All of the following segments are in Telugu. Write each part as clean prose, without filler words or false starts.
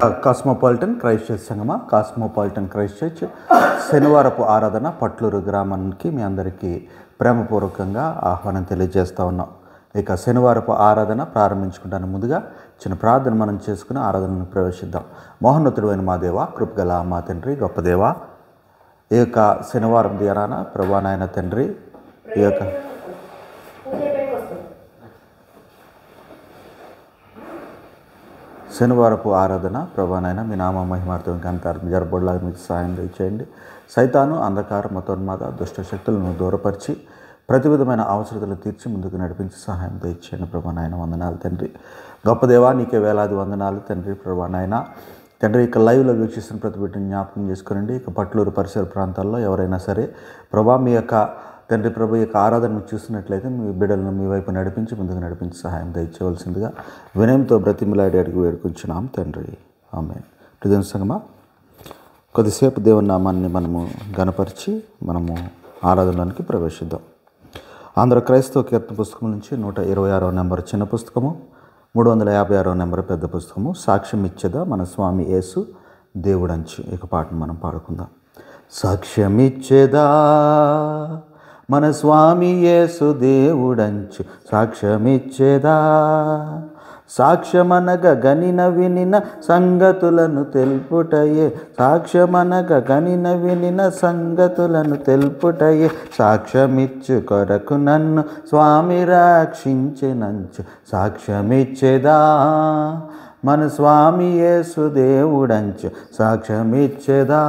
కాస్మోపాలిటన్ క్రైస్ట్ చర్చ్ సంగమా కాస్మోపాలిటన్ క్రైస్ట్ చర్చ్ శనివారపు ఆరాధన పట్లూరు గ్రామానికి మీ అందరికీ ప్రేమపూర్వకంగా ఆహ్వానం తెలియజేస్తూ ఉన్నాం. ఇక శనివారపు ఆరాధన ప్రారంభించుకుంటాను ముందుగా చిన్న ప్రార్థన మనం చేసుకుని ఆరాధనను ప్రవేశిద్దాం. మహోన్నతుడు అయిన మా దేవ, కృపగల మా తండ్రి, గొప్ప దేవ, ఈ యొక్క శనివారం దినాన ప్రభువా నాయన తండ్రి, ఈ యొక్క శనివారపు ఆరాధన ప్రభానైనా మీ నామ మహిమార్థం గంటారు జరబడిలాగా మీకు సహాయం దయచేయండి. సైతాను, అంధకారం, మతోన్మాద, దుష్ట శక్తులను దూరపరిచి ప్రతి విధమైన అవసరతలు తీర్చి ముందుకు నడిపించి సహాయం దయచేయండి ప్రభానైనా. వందనాలు తండ్రి, గొప్ప దేవా, నీకే వేలాది వందనాలు తండ్రి. ప్రభానైనా తండ్రి, ఇక లైవ్లో వీక్షిస్తున్న ప్రతి బిడ్డని జ్ఞాపకం చేసుకునండి. ఇక పట్లూరు పరిసర ప్రాంతాల్లో ఎవరైనా సరే ప్రభా మీ యొక్క తండ్రి ప్రభు యొక్క ఆరాధనను చూసినట్లయితే మీ బిడ్డలను మీ వైపు నడిపించి ముందుకు నడిపించి సహాయం దయచేయవలసిందిగా వినయంతో బ్రతిమిలాడి అడిగి వేడుకుంటున్నాం తండ్రి, ఆమేన్. హృదయ సంగమా, కొద్దిసేపు దేవుని నామాన్ని మనము గణపరిచి మనము ఆరాధనలోనికి ప్రవేశిద్దాం. ఆంధ్ర క్రైస్తవ కీర్తన పుస్తకం నుంచి 126వ నెంబర్ చిన్న పుస్తకము, 356వ నెంబర్ పెద్ద పుస్తకము. సాక్ష్యం ఇచ్చేదా మన స్వామి యేసు దేవుడంచు. ఇక పాటను మనం పాడుకుందాం. సాక్ష్యమిచ్చేదా మన స్వామి యేసు దేవుడంచు, సాక్ష్యమిచ్చేదా. సాక్ష్యమనగ గనిన వినిన సంగతులను తెలుపుటయే, సాక్ష్యమనగ గనిన వినిన సంగతులను తెలుపుటయే. సాక్ష్యమిచ్చు కొరకు నన్ను స్వామి రక్షించినంచు, సాక్ష్యమిచ్చేదా మన స్వామి యేసు దేవుడంచు, సాక్ష్యమిచ్చేదా.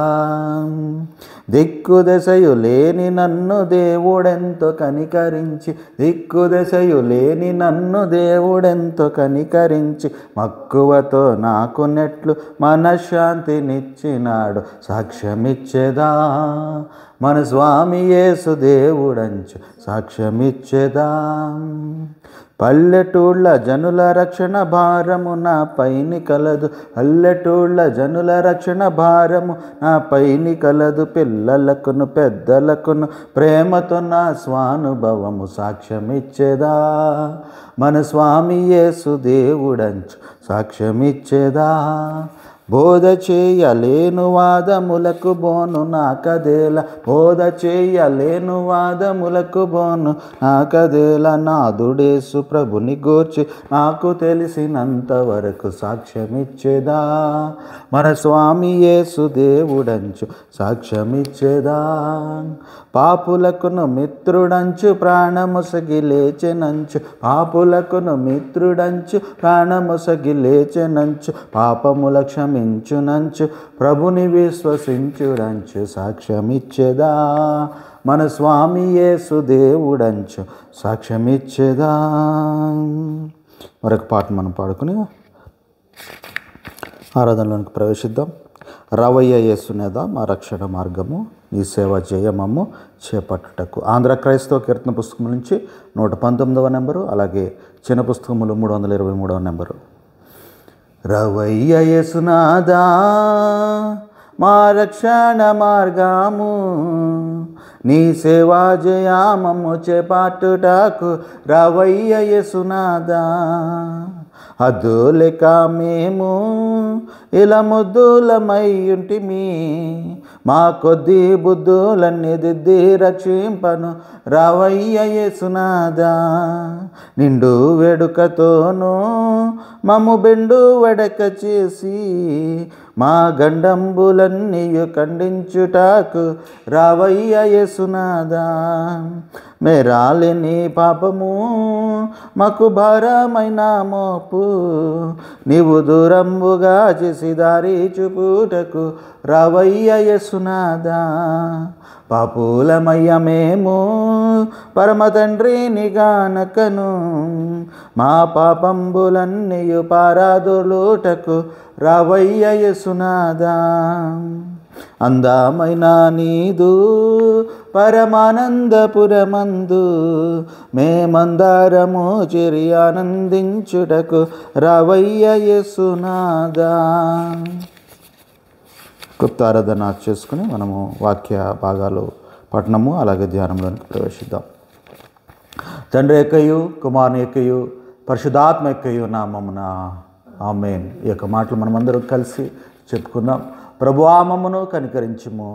దిక్కుదశయు లేని నన్ను దేవుడెంతో కనికరించి, దిక్కుదశయు లేని నన్ను దేవుడెంతో కనికరించి, మక్కువతో నాకు నెట్లు మనశ్శాంతినిచ్చినాడు, సాక్ష్యమిచ్చేదా మన స్వామి యేసు దేవుడంచు, సాక్ష్యమిచ్చేదా. పల్లెటూళ్ళ జనుల రక్షణ భారము నా పైని కలదు, పల్లెటూళ్ళ జనుల రక్షణ భారము నా పైని కలదు. పిల్లలకును పెద్దలకును ప్రేమతో నా స్వానుభవము, సాక్ష్యమిచ్చేదా మన స్వామి యేసు దేవుడంచు, సాక్ష్యమిచ్చేదా. బోధ చేయలేను వాదములకు బోను నాకదేల, బోధ చేయలేను వాదములకు బోను నాకదేల. నాదుడేసు ప్రభుని గూర్చి నాకు తెలిసినంత వరకు, సాక్ష్యమిచ్చేదా మన స్వామి యేసు దేవుడంచు, సాక్ష్యమిచ్చేదా. పాపులకును మిత్రుడంచు ప్రాణముసగి లేచెనంచు, పాపులకును మిత్రుడంచు ప్రాణముసగి లేచెనంచు. పాపముల క్షమించునంచు ప్రభుని విశ్వసించుడంచు, సాక్ష్యమిచ్చేదా మన స్వామి యేసు దేవుడంచు, సాక్ష్యమిచ్చేదా. మరొక పాట మనం పాడుకుని ఆరాధనలోనికి ప్రవేశిద్దాం. రవయ్య యేసునేదా మా రక్షణ మార్గము, నీ సేవ జయమమ్ము చేపట్టుటకు. ఆంధ్ర క్రైస్తవ కీర్తన పుస్తకం నుంచి 119వ నెంబరు, అలాగే చిన్న పుస్తకములు 323వ నెంబరు. రవయ్య యేసునాదా మా రక్షణ మార్గము, నీ సేవా జయమమ్ము చేపట్టుటకు. రవయ్య యేసునాదా అద్దులేక మేము ఇలా ముద్దులమయ్యుంటిమి, మా కొద్ది బుద్ధులన్నీ దిద్ది రక్షింపను. రవయ్య యేసునాదా నిండు వేడుకతోనూ మమ్ము బెండు వడక చేసి, మా గండంబులన్నీయు ఖండించుటకు. రవయ్య యేసునాదా మేరాలేని పాపము మాకు భారమైన మోపు, నీవు దూరంబుగా చేసి దారి చూపుటకు. రవయ్య యేసునాదా పాపులమయ్య మేము పరమ తండ్రిని గానకను, మా పాపంబులన్నీయు పారాదొలుటకు. రవయ్య యేసునాదా అందమైన నీదు పరమానందపురమందు మేమందరము చేరి ఆనందించుటకు. రవయ్య యేసునాదా. క్లుప్త ఆరాధన చేసుకుని మనము వాక్య భాగాలు పఠనము అలాగే ధ్యానంలోనికి ప్రవేశిద్దాం. తండ్రి యొక్కయు కుమారుని యొక్కయు పరిశుద్ధాత్మ యొక్కయు నామమున ఆమేన్. ఈ యొక్క మాటలు మనమందరం కలిసి చెప్పుకుందాం. ప్రభువా మమ్మను కనికరించుము,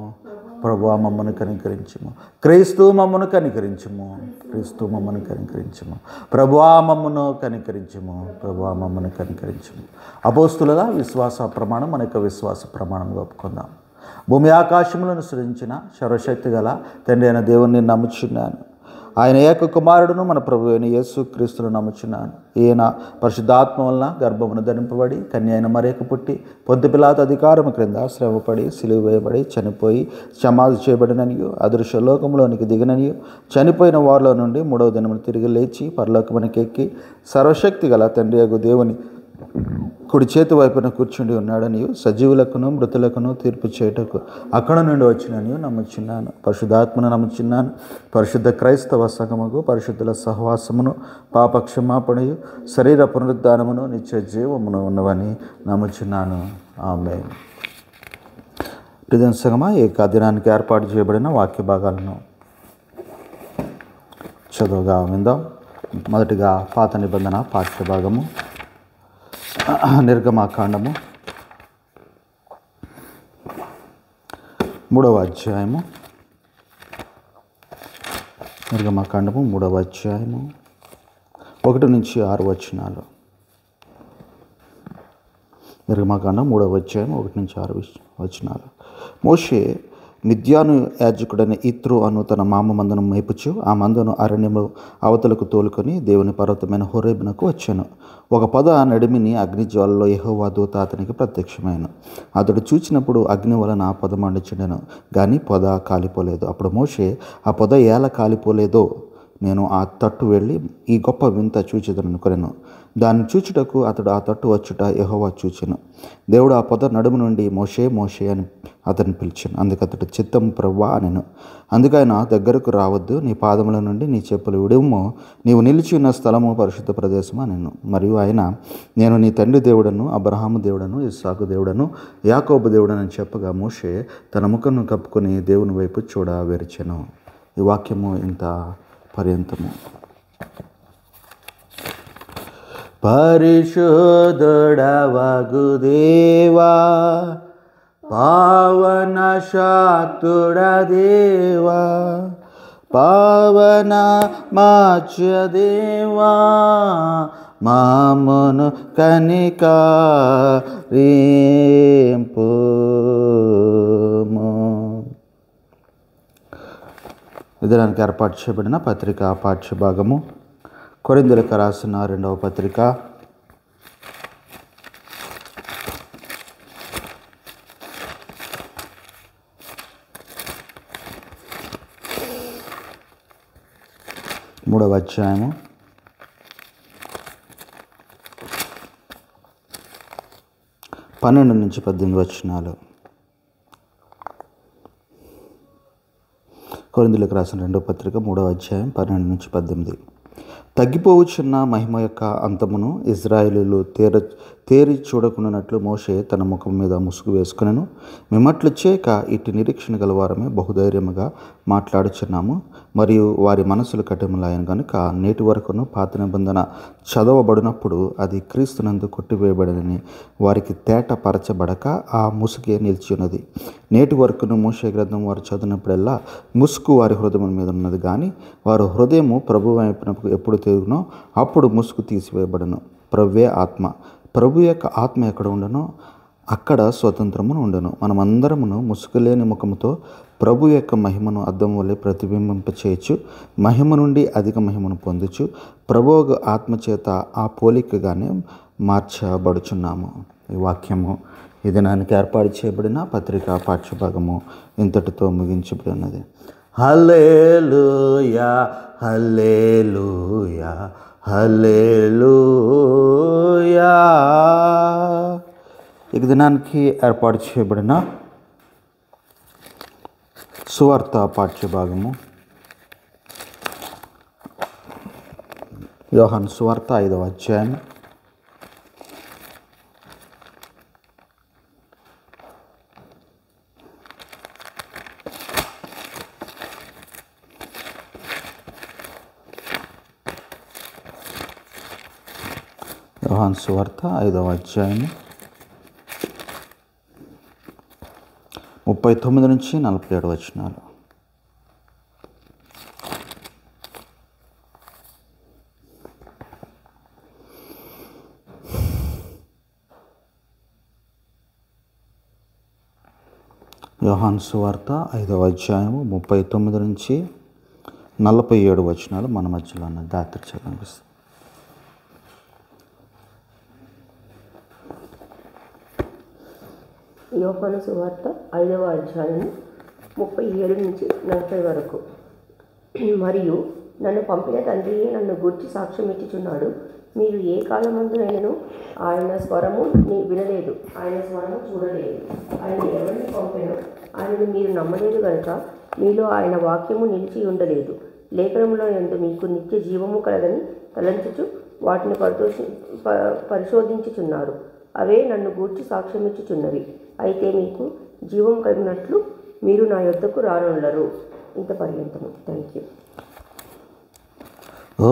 ప్రభువా మమ్మను కనికరించుము, క్రీస్తు మమ్మను కనికరించుము, క్రీస్తు మమ్మను కనికరించుము, ప్రభువా మమ్మను కనికరించుము, ప్రభువా మమ్మను కనికరించుము. అపోస్తులుగా విశ్వాస ప్రమాణం మన యొక్క విశ్వాస ప్రమాణం ఒప్పుకుందాం. భూమి ఆకాశములను సృజించిన సర్వశక్తి గల తండ్రి అయిన దేవుణ్ణి నమ్ముచున్నాను. ఆయన ఏక కుమారుడును మన ప్రభు అయిన యేసు క్రీస్తును నమ్ముచున్నాను. ఈయన పరిశుద్ధాత్మ వలన గర్భమును ధరింపబడి కన్య అయిన మరేక పుట్టి పొద్దు పిలాతు అధికారము క్రింద శ్రమపడి సిలువ వేయబడి చనిపోయి సమాధి చేయబడిననియు అదృశ్య లోకంలోనికి దిగిననియు చనిపోయిన వారిలో నుండి 3వ దినమున తిరిగి లేచి పరలోకమునకు ఎక్కి సర్వశక్తి గల తండ్రి యగు దేవుని కుడి చేతి వైపున కూర్చుండి ఉన్నాడని సజీవులకును మృతులకును తీర్పు చేయుటకు అక్కడ నుండి వచ్చినని నమ్ముచున్నాను. పరిశుద్ధాత్మను నమ్ముచున్నాను. పరిశుద్ధ క్రైస్తవ సంఘముకు పరిశుద్ధుల సహవాసమును పాపక్షమాపణయు శరీర పునరుద్ధానమును నిత్య జీవమును ఉన్నవని నమ్ముచున్నాను. ఆమేన్. ప్రియమైన సంఘమా, ఈ దినానికి ఏర్పాటు చేయబడిన వాక్య భాగాలను చదువుగా విందాం. మొదటిగా పాత నిబంధన పాఠ్య భాగము నిర్గమాకాండము 3వ అధ్యాయము. నిర్గమాకాండము 3వ అధ్యాయము 1 నుంచి 6 వచనాలు. నిర్గమాకాండం 3వ అధ్యాయం 1 నుంచి 6 వచనాలు. మోషే మిద్యాను యాజకుడైన ఇత్రో అను తన మామ మందను మేపుచు ఆ మందను అరణ్యము అవతలకు తోలుకొని దేవుని పర్వతమైన హోరేబునకు వచ్చాను. ఒక పొద నడిమిని అగ్నిజ్వాలలో యెహోవా దూత అతనికి ప్రత్యక్షమైన. అతడు చూచినప్పుడు అగ్ని వలన ఆ పొద మండుచుండెను, కానీ పొద కాలిపోలేదు. అప్పుడు మోషే, ఆ పొద ఎలా కాలిపోలేదో నేను ఆ తట్టు వెళ్ళి ఈ గొప్ప వింత చూచెదనను కొనెను. దాన్ని చూచుటకు అతడు ఆ తట్టు వచ్చుట యెహోవా చూచెను. దేవుడు ఆ పొద నడుము నుండి మోషే మోషే అని అతన్ని పిలిచాను. అందుకతడు చిత్తము ప్రభువా అనెను. అందుకైన దగ్గరకు రావద్దు, నీ పాదముల నుండి నీ చెప్పులు విడుము, నీవు నిలిచి ఉన్న స్థలము పరిశుద్ధ ప్రదేశము అనెను. మరియు ఆయన, నేను నీ తండ్రి దేవుడను, అబ్రహాము దేవుడను, ఇస్సాకు దేవుడను, యాకోబు దేవుడని చెప్పగా మోషే తన ముఖమును కప్పుకొని దేవుని వైపు చూడ వెరిచెను. ఈ వాక్యము ఇంత పర్యంతము. పరిశుద్ధుడవగు దేవా, పావన శాక్తుడ దేవా, పావన మాచ్య దేవా, మామును కనికరింపుము. విధానానికి ఏర్పాటు చేయబడిన పత్రిక పాఠ్య భాగము కొరింథీయులకు రాసిన 2వ పత్రిక 3వ అధ్యాయము 12 నుంచి 18 వచనాలు. కొరింథీయులకు రాసిన 2వ పత్రిక 3వ అధ్యాయం 12 నుంచి 18. తగ్గిపోవచ్చున్న మహిమ యొక్క అంతమును ఇజ్రాయేలీయులు తేరి చూడకున్నట్లు మోషే తన ముఖం మీద ముసుగు వేసుకునెను. మిమ్మట్లు చేయక ఇటు నిరీక్షణ గలవారమే బహుధైర్యముగా మాట్లాడుచున్నాము. మరియు వారి మనసులు కఠినములైన కనుక నేటి వరకును పాత నిబంధన చదవబడినప్పుడు అది క్రీస్తునందు కొట్టివేయబడని వారికి తేట పరచబడక ఆ ముసుగే నిలిచి ఉన్నది. నేటి వరకును మోషే గ్రంథం వారు చదివినప్పుడల్లా ముసుగు వారి హృదయం మీద ఉన్నది, కానీ వారు హృదయము ప్రభు వైపునకు ఎప్పుడు తిరుగునో అప్పుడు ముసుగు తీసివేయబడను. ప్రభువే ఆత్మ. ప్రభు యొక్క ఆత్మ ఎక్కడ ఉండనో అక్కడ స్వతంత్రమును ఉండను. మనమందరమును ముసుగులేని ముఖముతో ప్రభు యొక్క మహిమను అద్దం వల్లే ప్రతిబింబింపచేయచ్చు, మహిమ నుండి అధిక మహిమను పొందుచు ప్రభు ఆత్మచేత ఆ పోలికగానే మార్చబడుచున్నాము. ఈ వాక్యము ఈ దినానికి ఏర్పాటు చేయబడిన పత్రిక పాఠ్యభాగము ఇంతటితో ముగించబడి ఉన్నది. హల్లెలూయా హల్లెలూయా హల్లెలూయా. ఈ దినానికి ఏర్పాటు చేయబడిన సువార్త పాఠ్యభాగము యోహాను సువార్త 5వ అధ్యాయం 5వ యోహాను సువార్త 5వ అధ్యాయం 39 నుంచి 47 వచనాలు. యోహాను సువార్త 5వ అధ్యాయం 39 నుంచి 47 వచనాలు మన మధ్యలో ఉన్న దాత్రి చదివిస్తుంది. యోహాను సువార్త 5వ అధ్యాయం 37 నుంచి 40 వరకు. మరియు నన్ను పంపిన తండ్రియే నన్ను గూర్చి సాక్ష్యం ఇచ్చుచున్నాడు. మీరు ఏ కాలమందునైనను ఆయన స్వరము వినలేదు, ఆయన స్వరము చూడలేదు. ఆయన ఎవరిని పంపెనో ఆయనను మీరు నమ్మలేదు కనుక మీలో ఆయన వాక్యము నిలిచి ఉండలేదు. లేఖనములో యందు మీకు నిత్య జీవము కలదని తలంచుచు వాటిని పరిశోధించుచున్నారు. అవే నన్ను గూర్చి సాక్ష్యమిచ్చుచున్నవి. అయితే మీకు జీవం కలిగినట్లు మీరు నా యొద్దకు రానుండరు. ఇంత పర్యంతము. Thank you. ఓ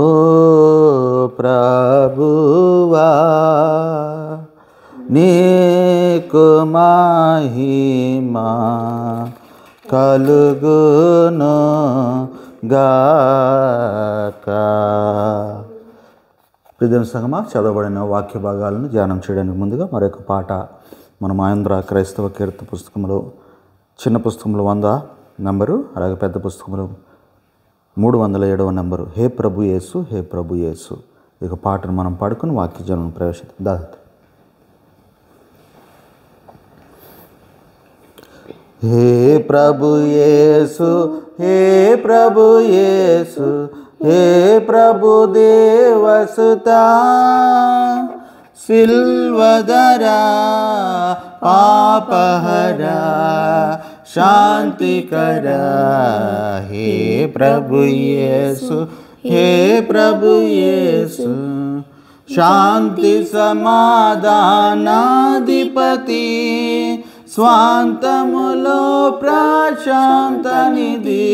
ప్రభువా నీకు మహిమా కలుగును గాక. ప్రియమైన సంగమా, చదవబడిన వాక్య భాగాలను ధ్యానం చేయడానికి ముందుగా మరొక పాట మన ఆంధ్ర క్రైస్తవ కీర్తన పుస్తకంలో, చిన్న పుస్తకంలో 100 నంబరు, అలాగే పెద్ద పుస్తకంలో 307వ నంబరు, హే ప్రభు యేసు, హే ప్రభు యేసు. ఇక పాటను మనం పాడుకుని వాక్య జనం ప్రవేశిద్దాం. హే ప్రభు యేసు, హే ప్రభు యేసు, హే ప్రభు దేవసుతా, సిల్వదరా పాపహరా శాంతికరా. హే ప్రభు యేసు, హే ప్రభు యేసు, శాంతి సమాధానాధిపతి, స్వాంతములో ప్రశాంతనిధి.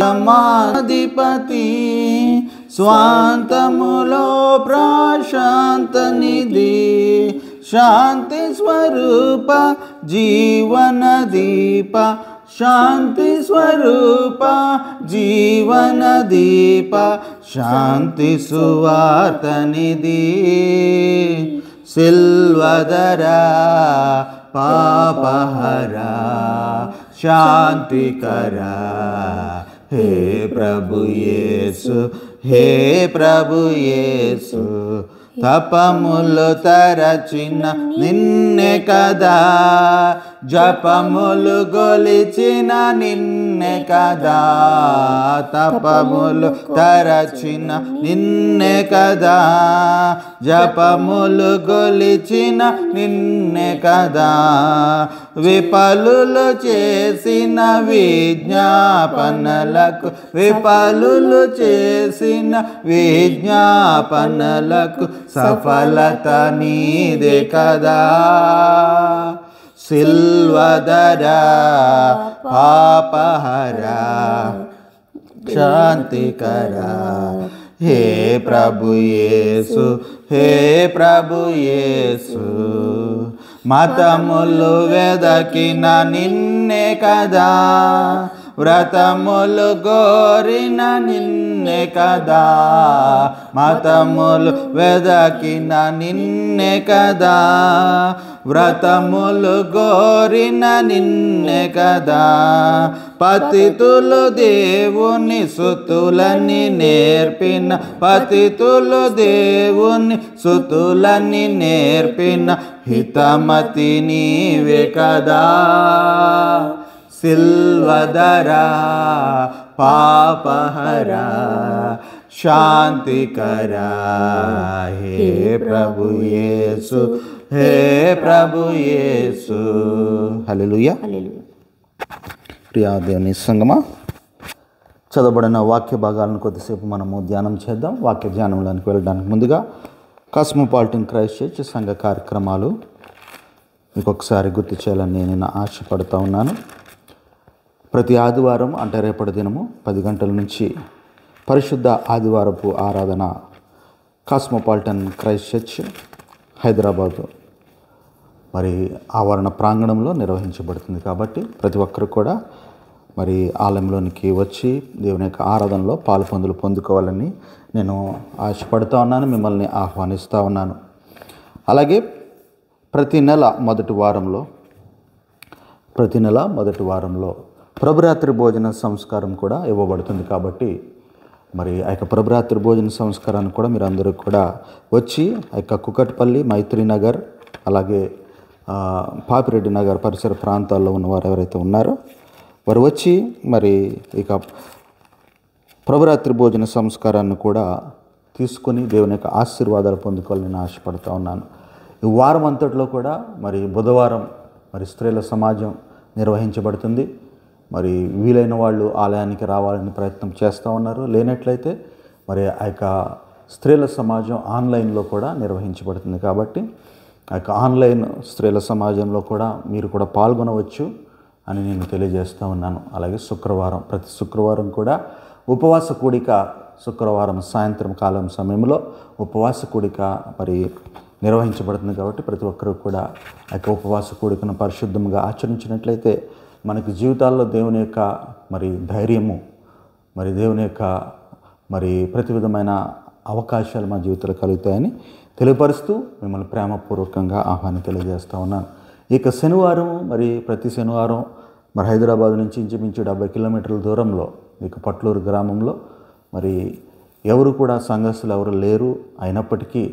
సమాధిపతి, స్వాంతములో ప్రశాంతనిధి, శాంతి స్వరూప జీవన దీప, శాంతి స్వరూప జీవన దీప, శాంతి సువార్తనిధి, సిల్వదరా పాపహరా శాంతికరా. హే ప్రభు యేసు, హే ప్రభు యేసు, తపములు తరచిన నిన్నే కదా, జపములు గొలిచిన నిన్నే కదా, తపములు తరచిన నిన్నే కదా, జపములు గొలిచిన నిన్నే కదా, విఫలులు చేసిన విజ్ఞాపనలకు, విఫలులు చేసిన విజ్ఞాపనలకు సఫలత నీదే కదా, సిల్వదరా పాపహరా శాంతికరా. హే ప్రభు యేసు, హే ప్రభు యేసు, మతములు వెదకిన నిన్నే కదా, వ్రతములు గోరిన నిన్నే కదా, మతములు వెదకిన నిన్నే కదా, వ్రతములు గోరిన నిన్నే కదా, పతితులు దేవుని సుతులని నేర్పిన, పతితులు దేవుని సుతులని నేర్పిన హితమతి నీవే కదా, సిల్వదరా పాపహరా శాంతికరా. హే ప్రభు యేసు, హే ప్రభు యేసు. హల్లెలూయా. ప్రియా దేవుని సంగమా, చదవబడిన వాక్య భాగాలను కొద్దిసేపు మనము ధ్యానం చేద్దాం. వాక్య ధ్యానంలోనికి వెళ్ళడానికి ముందుగా కాస్మోపాలిటన్ క్రైస్ట్ చర్చ్ సంఘ కార్యక్రమాలు మీకు ఒకసారి గుర్తు చేయాలని నేను ఆశపడుతూ ఉన్నాను. ప్రతి ఆదివారం అంటే రేపటి దినము 10 గంటల నుంచి పరిశుద్ధ ఆదివారపు ఆరాధన కాస్మోపాలిటన్ క్రైస్ట్ చర్చ్ హైదరాబాదు మరి ఆవరణ ప్రాంగణంలో నిర్వహించబడుతుంది. కాబట్టి ప్రతి ఒక్కరు కూడా మరి ఆలయంలోనికి వచ్చి దేవుని యొక్క ఆరాధనలో పొందుకోవాలని నేను ఆశపడుతూ ఉన్నాను, మిమ్మల్ని ఆహ్వానిస్తూ ఉన్నాను. అలాగే ప్రతి నెల మొదటి వారంలో ప్రభురాత్రి భోజన సంస్కారం కూడా ఇవ్వబడుతుంది. కాబట్టి మరి ఆ యొక్క ప్రభురాత్రి భోజన సంస్కారాన్ని కూడా మీరు అందరూ కూడా వచ్చి ఆ యొక్క కుకట్పల్లి, మైత్రీనగర్, అలాగే పాపిరెడ్డి నగర్ పరిసర ప్రాంతాల్లో ఉన్నవారు ఎవరైతే ఉన్నారో వారు వచ్చి మరి ఇక ప్రభురాత్రి భోజన సంస్కారాన్ని కూడా తీసుకొని దేవుని యొక్క ఆశీర్వాదాలు పొందుకోవాలని నేను ఆశపడుతూ ఉన్నాను. ఈ వారం అంతట్లో కూడా మరి బుధవారం మరి స్త్రీల సమాజం నిర్వహించబడుతుంది. మరి వీలైన వాళ్ళు ఆలయానికి రావాలని ప్రయత్నం చేస్తూ ఉన్నారు. లేనట్లయితే మరి ఆ యొక్క స్త్రీల సమాజం ఆన్లైన్లో కూడా నిర్వహించబడుతుంది. కాబట్టి ఆ యొక్క ఆన్లైన్ స్త్రీల సమాజంలో కూడా మీరు కూడా పాల్గొనవచ్చు అని నేను తెలియజేస్తూ ఉన్నాను. అలాగే ప్రతి శుక్రవారం కూడా ఉపవాస కూడిక, శుక్రవారం సాయంత్రం కాలం సమయంలో ఉపవాస కూడిక మరి నిర్వహించబడుతుంది. కాబట్టి ప్రతి ఒక్కరూ కూడా ఆ యొక్క ఉపవాస కూడికను పరిశుద్ధంగా ఆచరించినట్లయితే మనకి జీవితాల్లో దేవుని యొక్క మరి ధైర్యము, మరి దేవుని యొక్క మరి ప్రతి విధమైన అవకాశాలు మన జీవితంలో కలుగుతాయని తెలియపరుస్తూ మిమ్మల్ని ప్రేమపూర్వకంగా ఆహ్వానం తెలియజేస్తూ ఉన్నాను. ఇక శనివారం మరి ప్రతి శనివారం మరి హైదరాబాద్ నుంచి ఇంచుమించు 70 కిలోమీటర్ల దూరంలో ఇక పట్లూరు గ్రామంలో మరి ఎవరు కూడా సంఘస్థులు ఎవరు లేరు. అయినప్పటికీ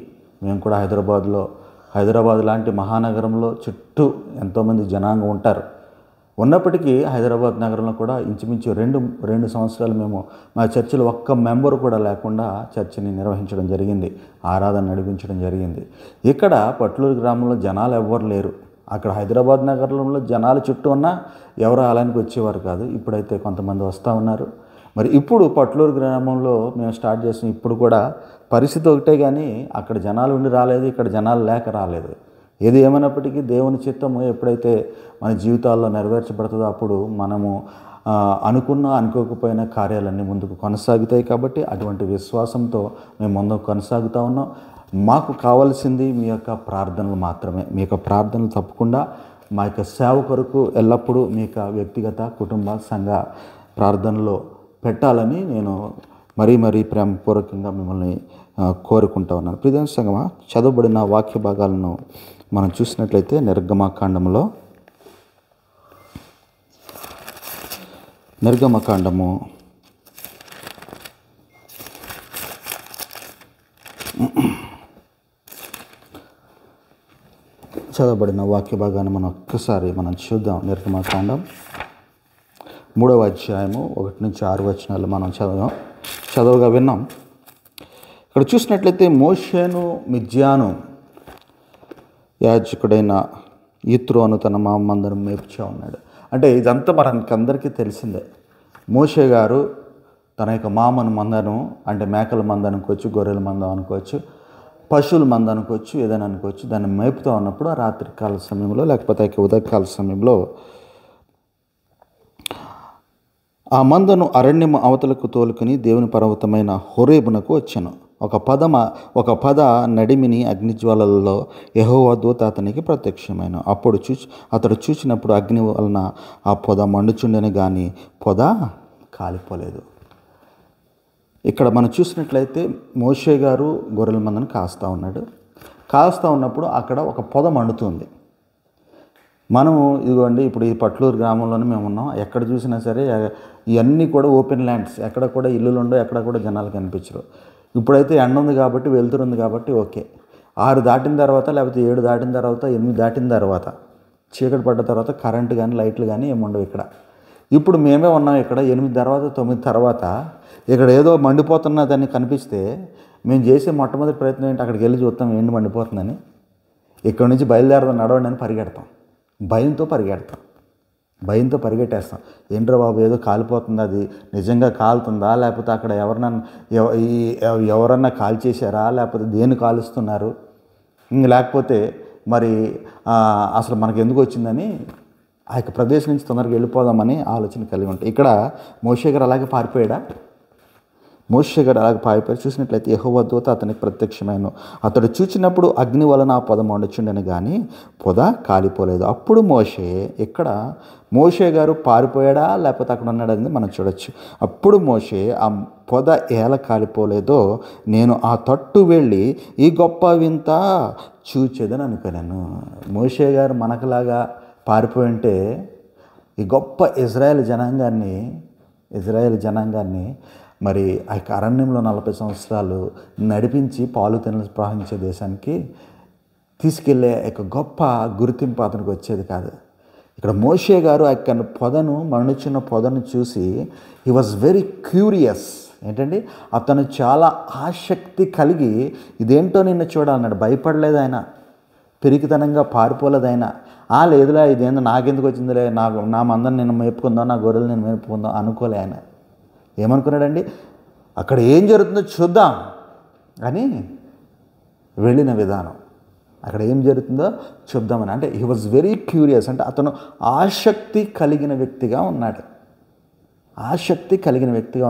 మేము కూడా హైదరాబాద్ లాంటి మహానగరంలో చుట్టూ ఎంతోమంది జనాంగం ఉంటారు. ఉన్నప్పటికీ హైదరాబాద్ నగరంలో కూడా ఇంచుమించు రెండు సంవత్సరాలు మేము మా చర్చిలో ఒక్క మెంబర్ కూడా లేకుండా చర్చిని నిర్వహించడం జరిగింది, ఆరాధన నడిపించడం జరిగింది. ఇక్కడ పట్లూరు గ్రామంలో జనాలు ఎవ్వరు లేరు. అక్కడ హైదరాబాద్ నగరంలో జనాలు చుట్టూ ఉన్నా ఎవరు ఆలయానికి వచ్చేవారు కాదు. ఇప్పుడైతే కొంతమంది వస్తూ ఉన్నారు. మరి ఇప్పుడు పట్లూరు గ్రామంలో మేము స్టార్ట్ చేసిన ఇప్పుడు కూడా పరిస్థితి ఒకటే, కానీ అక్కడ జనాలు ఉండి రాలేదు, ఇక్కడ జనాలు లేక రాలేదు. ఏది ఏమైనప్పటికీ దేవుని చిత్తము ఎప్పుడైతే మన జీవితాల్లో నెరవేర్చబడుతుందో అప్పుడు మనము అనుకోకపోయిన కార్యాలన్నీ ముందుకు కొనసాగుతాయి. కాబట్టి అటువంటి విశ్వాసంతో మేము ముందుకు కొనసాగుతూ ఉన్నాం. మాకు కావాల్సింది మీ యొక్క ప్రార్థనలు మాత్రమే. మీ యొక్క ప్రార్థనలు తప్పకుండా మా యొక్క సేవ కొరకు ఎల్లప్పుడూ మీ యొక్క వ్యక్తిగత కుటుంబ సంఘ ప్రార్థనలో పెట్టాలని నేను మరీ ప్రేమపూర్వకంగా మిమ్మల్ని కోరుకుంటా ఉన్నాను. ప్రియమైన సంగమా, చదవబడిన వాక్య భాగాలను మనం చూసినట్లయితే నిర్గమకాండము చదవబడిన వాక్య భాగాన్ని మనం చూద్దాం. నిర్గమకాండం 3వ అధ్యాయము 1 నుంచి 6 వచనాలు మనం చదవగా విన్నాం. ఇక్కడ చూసినట్లయితే మోషేను మిద్యాను యాజకుడైన యిత్రోను తన మందను మేపుచా ఉన్నాడు. అంటే ఇదంతా మనకందరికీ తెలిసిందే. మోషే గారు తన యొక్క మామను మందను, అంటే మేకల మంద అనుకోవచ్చు, గొర్రెల మంద అనుకోవచ్చు, పశువుల మంద అనుకోవచ్చు, ఏదైనా అనుకోవచ్చు, దాన్ని మేపుతూ ఉన్నప్పుడు ఆ రాత్రికాల సమయంలో లేకపోతే ఉదయకాల సమయంలో ఆ మందను అరణ్యము అవతలకు తోలుకుని దేవుని పర్వతమైన హోరేబునకు వచ్చాను. ఒక పద నడిమిని అగ్నిజ్వాలలలో యెహోవా దూత అతనికి ప్రత్యక్షమైన. అతడు చూసినప్పుడు అగ్ని వలన ఆ పొద మండుచుండెను, కానీ పొద కాలిపోలేదు. ఇక్కడ మనం చూసినట్లయితే మోషే గారు గొర్రెల మందను కాస్తా ఉన్నప్పుడు అక్కడ ఒక పొద మండుతుంది. మనము ఇదిగోండి ఇప్పుడు ఈ పట్లూరు గ్రామంలోనే మేము ఉన్నాం. ఎక్కడ చూసినా సరే ఇవన్నీ కూడా ఓపెన్ ల్యాండ్స్, ఎక్కడ కూడా ఇల్లులు ఉండవు, ఎక్కడ కూడా జనాలు కనిపించరు. ఇప్పుడైతే ఎండ ఉంది కాబట్టి, వెలుతురుంది కాబట్టి ఓకే. 6 దాటిన తర్వాత, లేకపోతే 7 దాటిన తర్వాత, 8 దాటిన తర్వాత, చీకటి పడ్డ తర్వాత కరెంటు కానీ లైట్లు కానీ ఏముండవు ఇక్కడ. ఇప్పుడు మేమే ఉన్నాం ఇక్కడ 8 తర్వాత 9 తర్వాత. ఇక్కడ ఏదో మండిపోతున్నదని కనిపిస్తే మేము చేసే మొట్టమొదటి ప్రయత్నం ఏంటి, అక్కడికి వెళ్ళి చూస్తాం ఏంటి మండిపోతుందని. ఇక్కడ నుంచి బయలుదేరదాం, నడవండి అని పరిగెడతాం. భయంతో పరిగెట్టేస్తాం. ఏంట్రా బాబు ఏదో కాలిపోతుంది, అది నిజంగా కాలుతుందా, లేకపోతే అక్కడ ఎవరన్నా కాల్చేశారా, లేకపోతే దేన్ని కాలుస్తున్నారు, లేకపోతే మరి అసలు మనకు ఎందుకు వచ్చిందని ఆ యొక్క ప్రదేశం నుంచి తొందరగా వెళ్ళిపోదామని ఆలోచన కలిగి ఉంటాయి. ఇక్కడ మోషే గారు అలాగే మోషే గారు అలాగ పారిపోయి చూసినట్లయితే యెహోవా దూత అతనికి ప్రత్యక్షమైన అతడు చూచినప్పుడు అగ్ని వలన ఆ పొద మండుచుండెను కానీ పొద కాలిపోలేదు. అప్పుడు మోషే గారు పారిపోయాడా లేకపోతే అక్కడ ఉన్నాడని మనం చూడొచ్చు. అప్పుడు మోషే ఆ పొద ఎలా కాలిపోలేదో నేను ఆ తట్టు వెళ్ళి ఈ గొప్ప వింత చూచేదని అనుకున్నాను. మోషే గారు మనకులాగా పారిపోయి ఉంటే ఈ గొప్ప ఇజ్రాయేల్ జనాంగాన్ని మరి ఆ యొక్క అరణ్యంలో 40 సంవత్సరాలు నడిపించి పాలు తేనెలు ప్రవహించే దేశానికి తీసుకెళ్లే యొక్క గొప్ప గుర్తింపు అతనికి వచ్చేది కాదు. ఇక్కడ మోషే గారు ఆ యొక్క మరణించిన పొదను చూసి హీ వాజ్ వెరీ క్యూరియస్. ఏంటండి, అతను చాలా ఆసక్తి కలిగి ఇదేంటో నిన్ను చూడాలన్నాడు. భయపడలేదు ఆయన, పిరికితనంగా పారిపోలేదు ఆయన. లేదులే ఇదేందో నాకెందుకు వచ్చిందిలే, నా మందని నేను మేపుకుందాం, నా గొర్రెలు నేను మేపుకుందాం అనుకోలే ఆయన. ఏమనుకున్నాడండి, అక్కడ ఏం జరుగుతుందో చూద్దాం అని వెళ్ళిన విధానం, అక్కడ ఏం జరుగుతుందో చూద్దామని. అంటే హీ వాజ్ వెరీ క్యూరియస్. అంటే అతను ఆసక్తి కలిగిన వ్యక్తిగా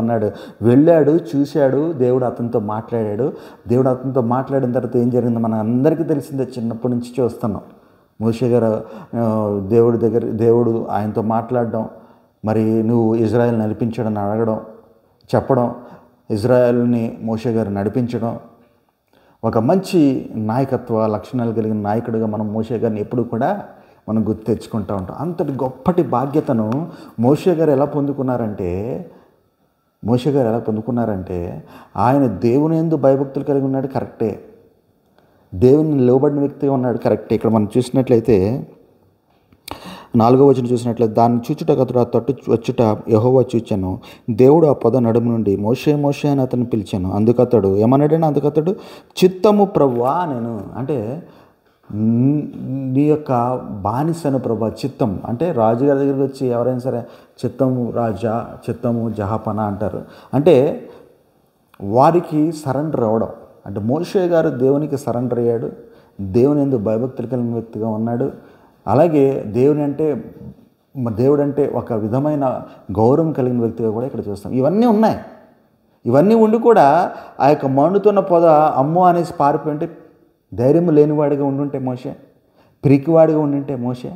ఉన్నాడు. వెళ్ళాడు, చూశాడు, దేవుడు అతనితో మాట్లాడాడు. దేవుడు అతనితో మాట్లాడిన తర్వాత ఏం జరిగిందో మన అందరికీ తెలిసిందే, చిన్నప్పటి నుంచి చూస్తున్నాం. మోషే గారు దేవుడు ఆయనతో మాట్లాడడం, మరి నువ్వు ఇజ్రాయెల్ నడిపించడం అడగడం, చెప్పడం, ఇజ్రాయెల్ని మోషే గారు నడిపించడం, ఒక మంచి నాయకత్వ లక్షణాలు కలిగిన నాయకుడిగా మనం మోషే గారిని ఎప్పుడు కూడా మనం గుర్తు తెచ్చుకుంటూ ఉంటాం. అంతటి గొప్పటి బాధ్యతను మోషే గారు ఎలా పొందుకున్నారంటే ఆయన దేవుని యందు భయభక్తులు కలిగి ఉన్నాడు, కరెక్టే. దేవుని లోబడిన వ్యక్తిగా ఉన్నాడు, కరెక్టే. ఇక్కడ మనం చూసినట్లయితే 4వ వచనం చూసినట్లయితే దాన్ని చూచుటకు అతడు ఆ తట్టు వచ్చుట యెహోవా చూచాను. దేవుడు ఆ పొద నడుము నుండి మోషే అని అతను పిలిచాను. అందుకతడు ఏమన్నాడని, చిత్తము ప్రభువా నేను, అంటే నీ యొక్క బానిసను ప్రభా. చిత్తం అంటే రాజుగారి దగ్గరికి వచ్చి ఎవరైనా సరే చిత్తము రాజా, చిత్తము జహాపన అంటారు. అంటే వారికి సరెండర్ అవ్వడం. అంటే మోషే గారు దేవునికి సరెండర్ అయ్యాడు, దేవుని యందు భయభక్తులు కలిగిన వ్యక్తిగా ఉన్నాడు. అలాగే దేవుడు అంటే ఒక విధమైన గౌరవం కలిగిన వ్యక్తిగా కూడా ఇక్కడ చూస్తాం. ఇవన్నీ ఉన్నాయి. ఇవన్నీ ఉండి కూడా ఆ యొక్క మండుతున్న పొద అమ్మో అనేసి పారిపోయింటే, ధైర్యం లేనివాడిగా ఉండుంటే మోషే, పిరికివాడిగా ఉండుంటే మోషే.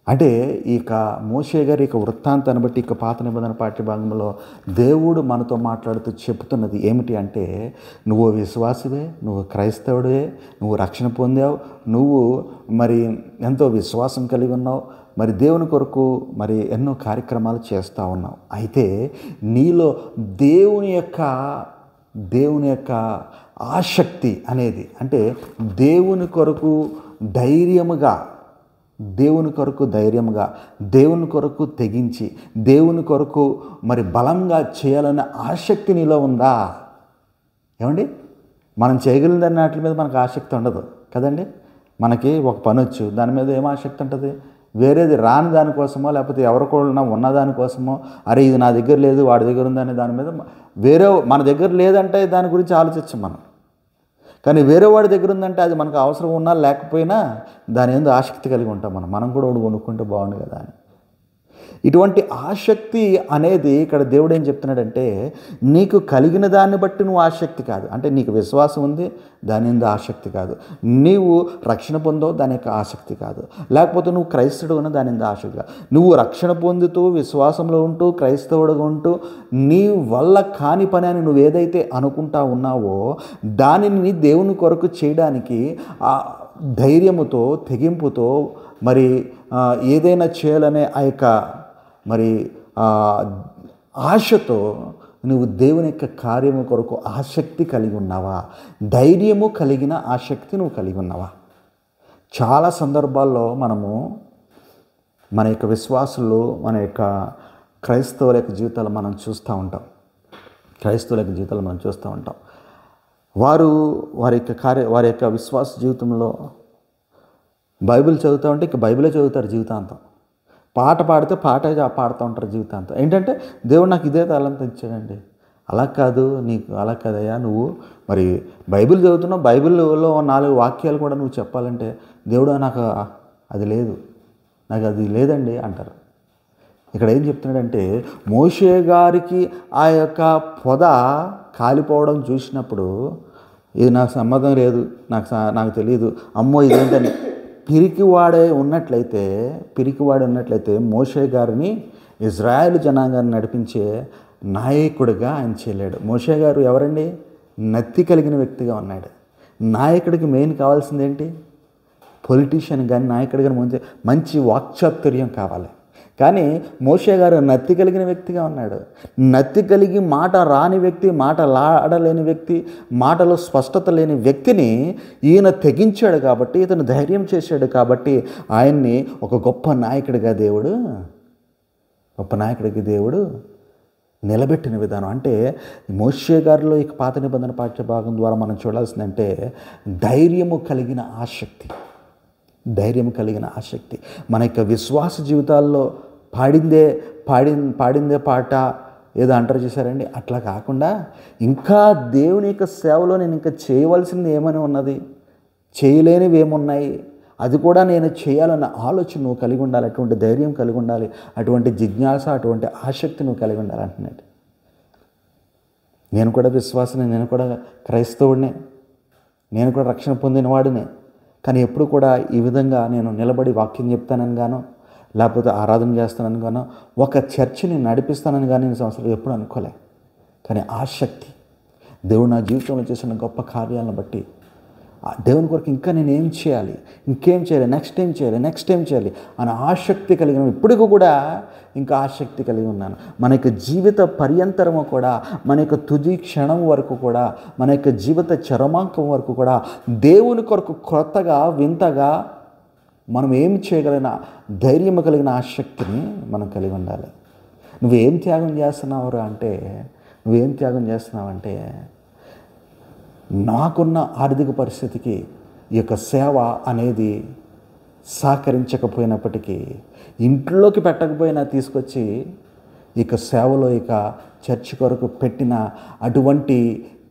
అంటే ఇక మోషే గారి ఇక వృత్తాంతాన్ని బట్టి ఇక పాత నిబంధన పాఠ్యభాగంలో దేవుడు మనతో మాట్లాడుతూ చెప్తున్నది ఏమిటి అంటే, నువ్వు విశ్వాసివే, నువ్వు క్రైస్తవుడివే, నువ్వు రక్షణ పొందావు, నువ్వు మరి ఎంతో విశ్వాసం కలిగి ఉన్నావు, మరి దేవుని కొరకు మరి ఎన్నో కార్యక్రమాలు చేస్తూ ఉన్నావు. అయితే నీలో దేవుని యొక్క ఆసక్తి అనేది, అంటే దేవుని కొరకు ధైర్యముగా, దేవుని కొరకు తెగించి, దేవుని కొరకు మరి బలంగా చేయాలనే ఆసక్తి నీలో ఉందా? ఏమండి, మనం చేయగలిగిన దాని వాటి మీద మనకు ఆసక్తి ఉండదు కదండి. మనకి ఒక పని వచ్చు, దాని మీద ఏం ఆసక్తి ఉంటుంది? వేరేది రాని దానికోసమో, లేకపోతే ఎవరికైనా ఉన్న దానికోసమో, అరే ఇది నా దగ్గర లేదు వాడి దగ్గర ఉందనే దాని మీద, వేరే మన దగ్గర లేదంటే దాని గురించి ఆలోచించం మనం. కానీ వేరే వాడి దగ్గర ఉందంటే అది మనకు అవసరం ఉన్నా లేకపోయినా దాని ఏందో ఆసక్తి కలిగి ఉంటాం. మనం కూడా కొనుక్కుంటే బాగుండు కదా అని. ఇటువంటి ఆసక్తి అనేది ఇక్కడ దేవుడు ఏం చెప్తున్నాడంటే, నీకు కలిగిన దాన్ని బట్టి నువ్వు ఆసక్తి కాదు, అంటే నీకు విశ్వాసం ఉంది దాని మీద ఆసక్తి కాదు, నీవు రక్షణ పొందవు దాని యొక్క ఆసక్తి కాదు, లేకపోతే నువ్వు క్రైస్తవుడు ఉన్న దాని మీద ఆసక్తి కాదు. నువ్వు రక్షణ పొందుతూ విశ్వాసంలో ఉంటూ క్రైస్తవుడుగా ఉంటూ నీ వల్ల కాని పని అని నువ్వు ఏదైతే అనుకుంటా ఉన్నావో దానిని దేవుని కొరకు చేయడానికి ఆ ధైర్యముతో, తెగింపుతో, మరి ఏదైనా చేయాలనే ఆ యొక్క మరి ఆశతో నువ్వు దేవుని యొక్క కార్యము కొరకు ఆసక్తి కలిగి ఉన్నావా? ధైర్యము కలిగిన ఆసక్తి నువ్వు కలిగి ఉన్నావా? చాలా సందర్భాల్లో మనము మన యొక్క విశ్వాసులు, మన యొక్క క్రైస్తవుల యొక్క జీవితాలు మనం చూస్తూ ఉంటాం. వారి యొక్క విశ్వాస జీవితంలో బైబిల్ చదువుతూ ఉంటే ఇక బైబిలే చదువుతారు జీవితాంతం. పాట పాడితే పాటే పాడుతూ ఉంటారు జీవితాంతం. ఏంటంటే దేవుడు నాకు ఇదే తాళంతా ఇచ్చాడండి. అలా కాదయ్యా, నువ్వు మరి బైబిల్ చదువుతున్నావు, బైబిల్లో 4 వాక్యాలు కూడా నువ్వు చెప్పాలంటే దేవుడు నాకు అది లేదండి అంటారు. ఇక్కడ ఏం చెప్తున్నాడంటే మోషే గారికి ఆ యొక్క పొద కాలిపోవడం చూసినప్పుడు ఇది నాకు సంబంధం లేదు, నాకు తెలియదు, అమ్మో ఇదేంటని పిరికివాడే ఉన్నట్లయితే మోషే గారిని ఇజ్రాయేల్ జనాంగాన్ని నడిపించే నాయకుడిగా ఆయన చేయలేడు. మోషే గారు ఎవరండి? నత్తి కలిగిన వ్యక్తిగా ఉన్నాడు. నాయకుడికి మెయిన్ కావాల్సింది ఏంటి? పొలిటీషియన్ కానీ నాయకుడు కానీ మంచి వాక్చాతుర్యం కావాలి. కానీ మోషే గారు నత్తి కలిగిన వ్యక్తిగా ఉన్నాడు. నత్తి కలిగి మాట రాని వ్యక్తి, మాటలాడలేని వ్యక్తి, మాటలో స్పష్టత లేని వ్యక్తిని ఈయన తెగించాడు కాబట్టి, ఇతను ధైర్యం చేశాడు కాబట్టి ఆయన్ని ఒక గొప్ప నాయకుడిగా దేవుడు నిలబెట్టిన విధానం. అంటే మోషే గారిలో ఈ పాత నిబంధన పాఠ్యభాగం ద్వారా మనం చూడాల్సిందంటే ధైర్యము కలిగిన ఆసక్తి. మన యొక్క విశ్వాస జీవితాల్లో పాడిందే పాట ఏదో అంటారు చూసారండి, అట్లా కాకుండా ఇంకా దేవుని యొక్క సేవలో నేను ఇంకా చేయవలసింది ఏమని ఉన్నది, చేయలేనివి ఏమున్నాయి, అది కూడా నేను చేయాలన్న ఆలోచన నువ్వు కలిగి ఉండాలి, అటువంటి ధైర్యం కలిగి ఉండాలి, అటువంటి జిజ్ఞాస, అటువంటి ఆసక్తి నువ్వు కలిగి ఉండాలి అంటున్నాడు. నేను కూడా విశ్వాసనే, నేను కూడా క్రైస్తవుడినే, నేను కూడా రక్షణ పొందినవాడినే. కానీ ఎప్పుడు కూడా ఈ విధంగా నేను నిలబడి వాక్యం చెప్తానని గాను, లేకపోతే ఆరాధన చేస్తానని గాను, ఒక చర్చిని నడిపిస్తానని కానీ నేను సంవత్సరాలు ఎప్పుడు అనుకోలే. కానీ ఆసక్తి, దేవుడు నా జీవితంలో చేసిన గొప్ప కార్యాలను బట్టి దేవుని కొరకు ఇంకా నేను ఇంకేం చేయాలి, నెక్స్ట్ టైం చేయాలి అనే ఆసక్తి కలిగిన, ఇప్పటికీ కూడా ఇంకా ఆసక్తి కలిగి ఉన్నాను. మన యొక్క జీవిత పర్యంతరము కూడా, మన యొక్క తుది క్షణం వరకు కూడా, మన యొక్క జీవిత చరమాంకం వరకు కూడా దేవుని కొరకు కొత్తగా వింతగా మనం ఏం చేయగలిగిన ధైర్యం కలిగిన ఆసక్తిని మనం కలిగి ఉండాలి. నువ్వేం త్యాగం చేస్తున్నావంటే నాకున్న ఆర్థిక పరిస్థితికి ఈ యొక్క సేవ అనేది సహకరించకపోయినప్పటికీ, ఇంట్లోకి పెట్టకపోయినా తీసుకొచ్చి ఇక సేవలో ఇక చర్చి కొరకు పెట్టిన అటువంటి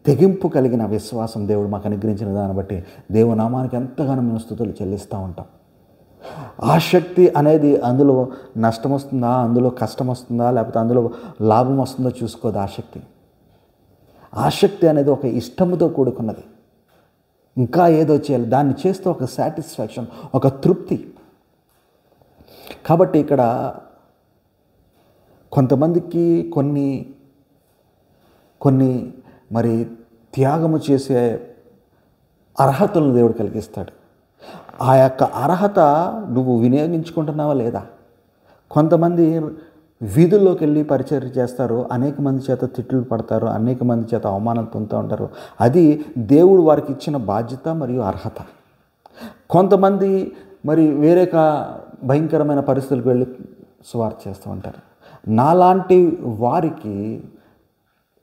తెగింపు కలిగిన విశ్వాసం దేవుడు మాకు అనుగ్రహించిన దాన్ని బట్టి దేవుని నామానికి ఎంతగానో మేము స్తుతులు చెల్లిస్తూ ఉంటాం. ఆసక్తి అనేది అందులో నష్టం వస్తుందా, అందులో కష్టం వస్తుందా, లేకపోతే అందులో లాభం వస్తుందో చూసుకోదు. ఆసక్తి అనేది ఒక ఇష్టముతో కూడుకున్నది. ఇంకా ఏదో చేయాలి, దాన్ని చేస్తే ఒక సాటిస్ఫాక్షన్, ఒక తృప్తి. కాబట్టి ఇక్కడ కొంతమందికి కొన్ని మరి త్యాగము చేసే అర్హతలను దేవుడు కలిగిస్తాడు. ఆ యొక్క అర్హత నువ్వు వినియోగించుకుంటున్నావా లేదా? కొంతమంది వీధుల్లోకి వెళ్ళి పరిచర్య చేస్తారు, అనేక మంది చేత తిట్లు పడతారు, అనేక మంది చేత అవమానాలు పొందుతూ ఉంటారు. అది దేవుడు వారికి ఇచ్చిన బాధ్యత మరియు అర్హత. కొంతమంది మరి వేరే భయంకరమైన పరిస్థితులకు వెళ్ళి సువార్త చేస్తూ ఉంటారు.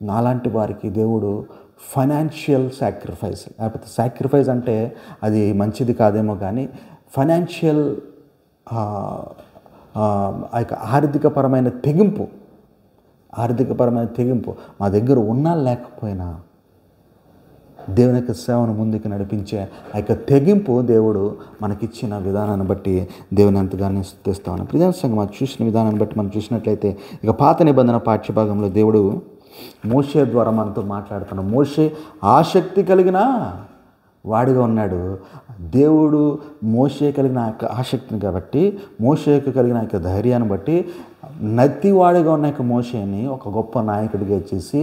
నాలాంటి వారికి దేవుడు ఫైనాన్షియల్ సాక్రిఫైస్, లేకపోతే సాక్రిఫైస్ అంటే అది మంచిది కాదేమో కానీ ఫైనాన్షియల్ ఆర్థికపరమైన తెగింపు మా దగ్గర ఉన్నా లేకపోయినా దేవుని యొక్క సేవను ముందుకు నడిపించే ఆ యొక్క తెగింపు దేవుడు మనకిచ్చిన విధానాన్ని బట్టి దేవుని ఎంతగానో స్తుతిస్తా ఉన్నాం. ప్రియమైన సంఘం, మనం చూసిన విధానాన్ని బట్టి మనం చూసినట్లయితే ఇక పాత నిబంధన పాఠ్యభాగంలో దేవుడు మోషే ద్వారా మనతో మాట్లాడుతున్నాం. మోషే ఆసక్తి కలిగిన వాడిగా ఉన్నాడు. దేవుడు మోషే కలిగిన యొక్క ఆసక్తిని కాబట్టి, మోషేకు కలిగిన యొక్క ధైర్యాన్ని బట్టి నత్తివాడిగా ఉన్న యొక్క మోషేని ఒక గొప్ప నాయకుడిగా చేసి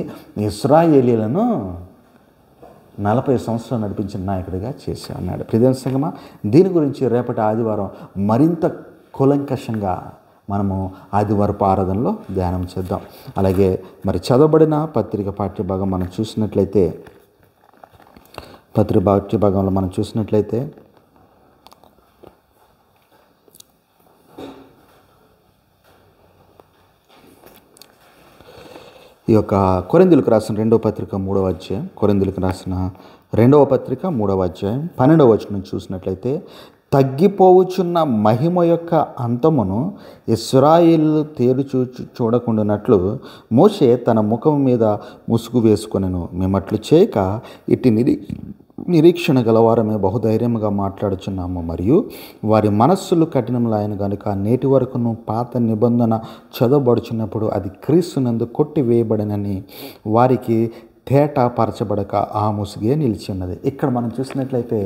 ఇశ్రాయేలీయులను 40 సంవత్సరాలు నడిపించిన నాయకుడిగా చేసి అన్నాడు. ప్రియమైన సంగమా, దీని గురించి రేపటి ఆదివారం మరింత కూలంకషంగా మనము ఆదివారపు ఆరాధనలో ధ్యానం చేద్దాం. అలాగే మరి చదవబడిన పత్రిక పాఠ్యభాగం మనం చూసినట్లయితే, పాఠ్యభాగంలో మనం చూసినట్లయితే ఈ యొక్క కొరింథీయులకు రాసిన 2వ పత్రిక 3వ అధ్యాయం, కొరింథీయులకు రాసిన 2వ పత్రిక 3వ అధ్యాయం 12వ వచనం చూసినట్లయితే, తగ్గిపోవచ్చున్న మహిమ యొక్క అంతమును ఇశ్రాయేలు చూడకుండానట్లు మోషే తన ముఖం మీద ముసుగు వేసుకొనెను. మేమట్లు చేయక ఇట్టి నిరీక్షణ గలవారమే బహుధైర్యముగా మాట్లాడుచున్నాము. మరియు వారి మనస్సులు కఠినములైన గనుక నేటి వరకును పాత నిబంధన చదవబడుచున్నప్పుడు అది క్రీస్తునందు కొట్టివేయబడినని వారికి తేటపరచబడక ఆ ముసుగే నిలిచి ఉన్నది. ఇక్కడ మనం చూసినట్లయితే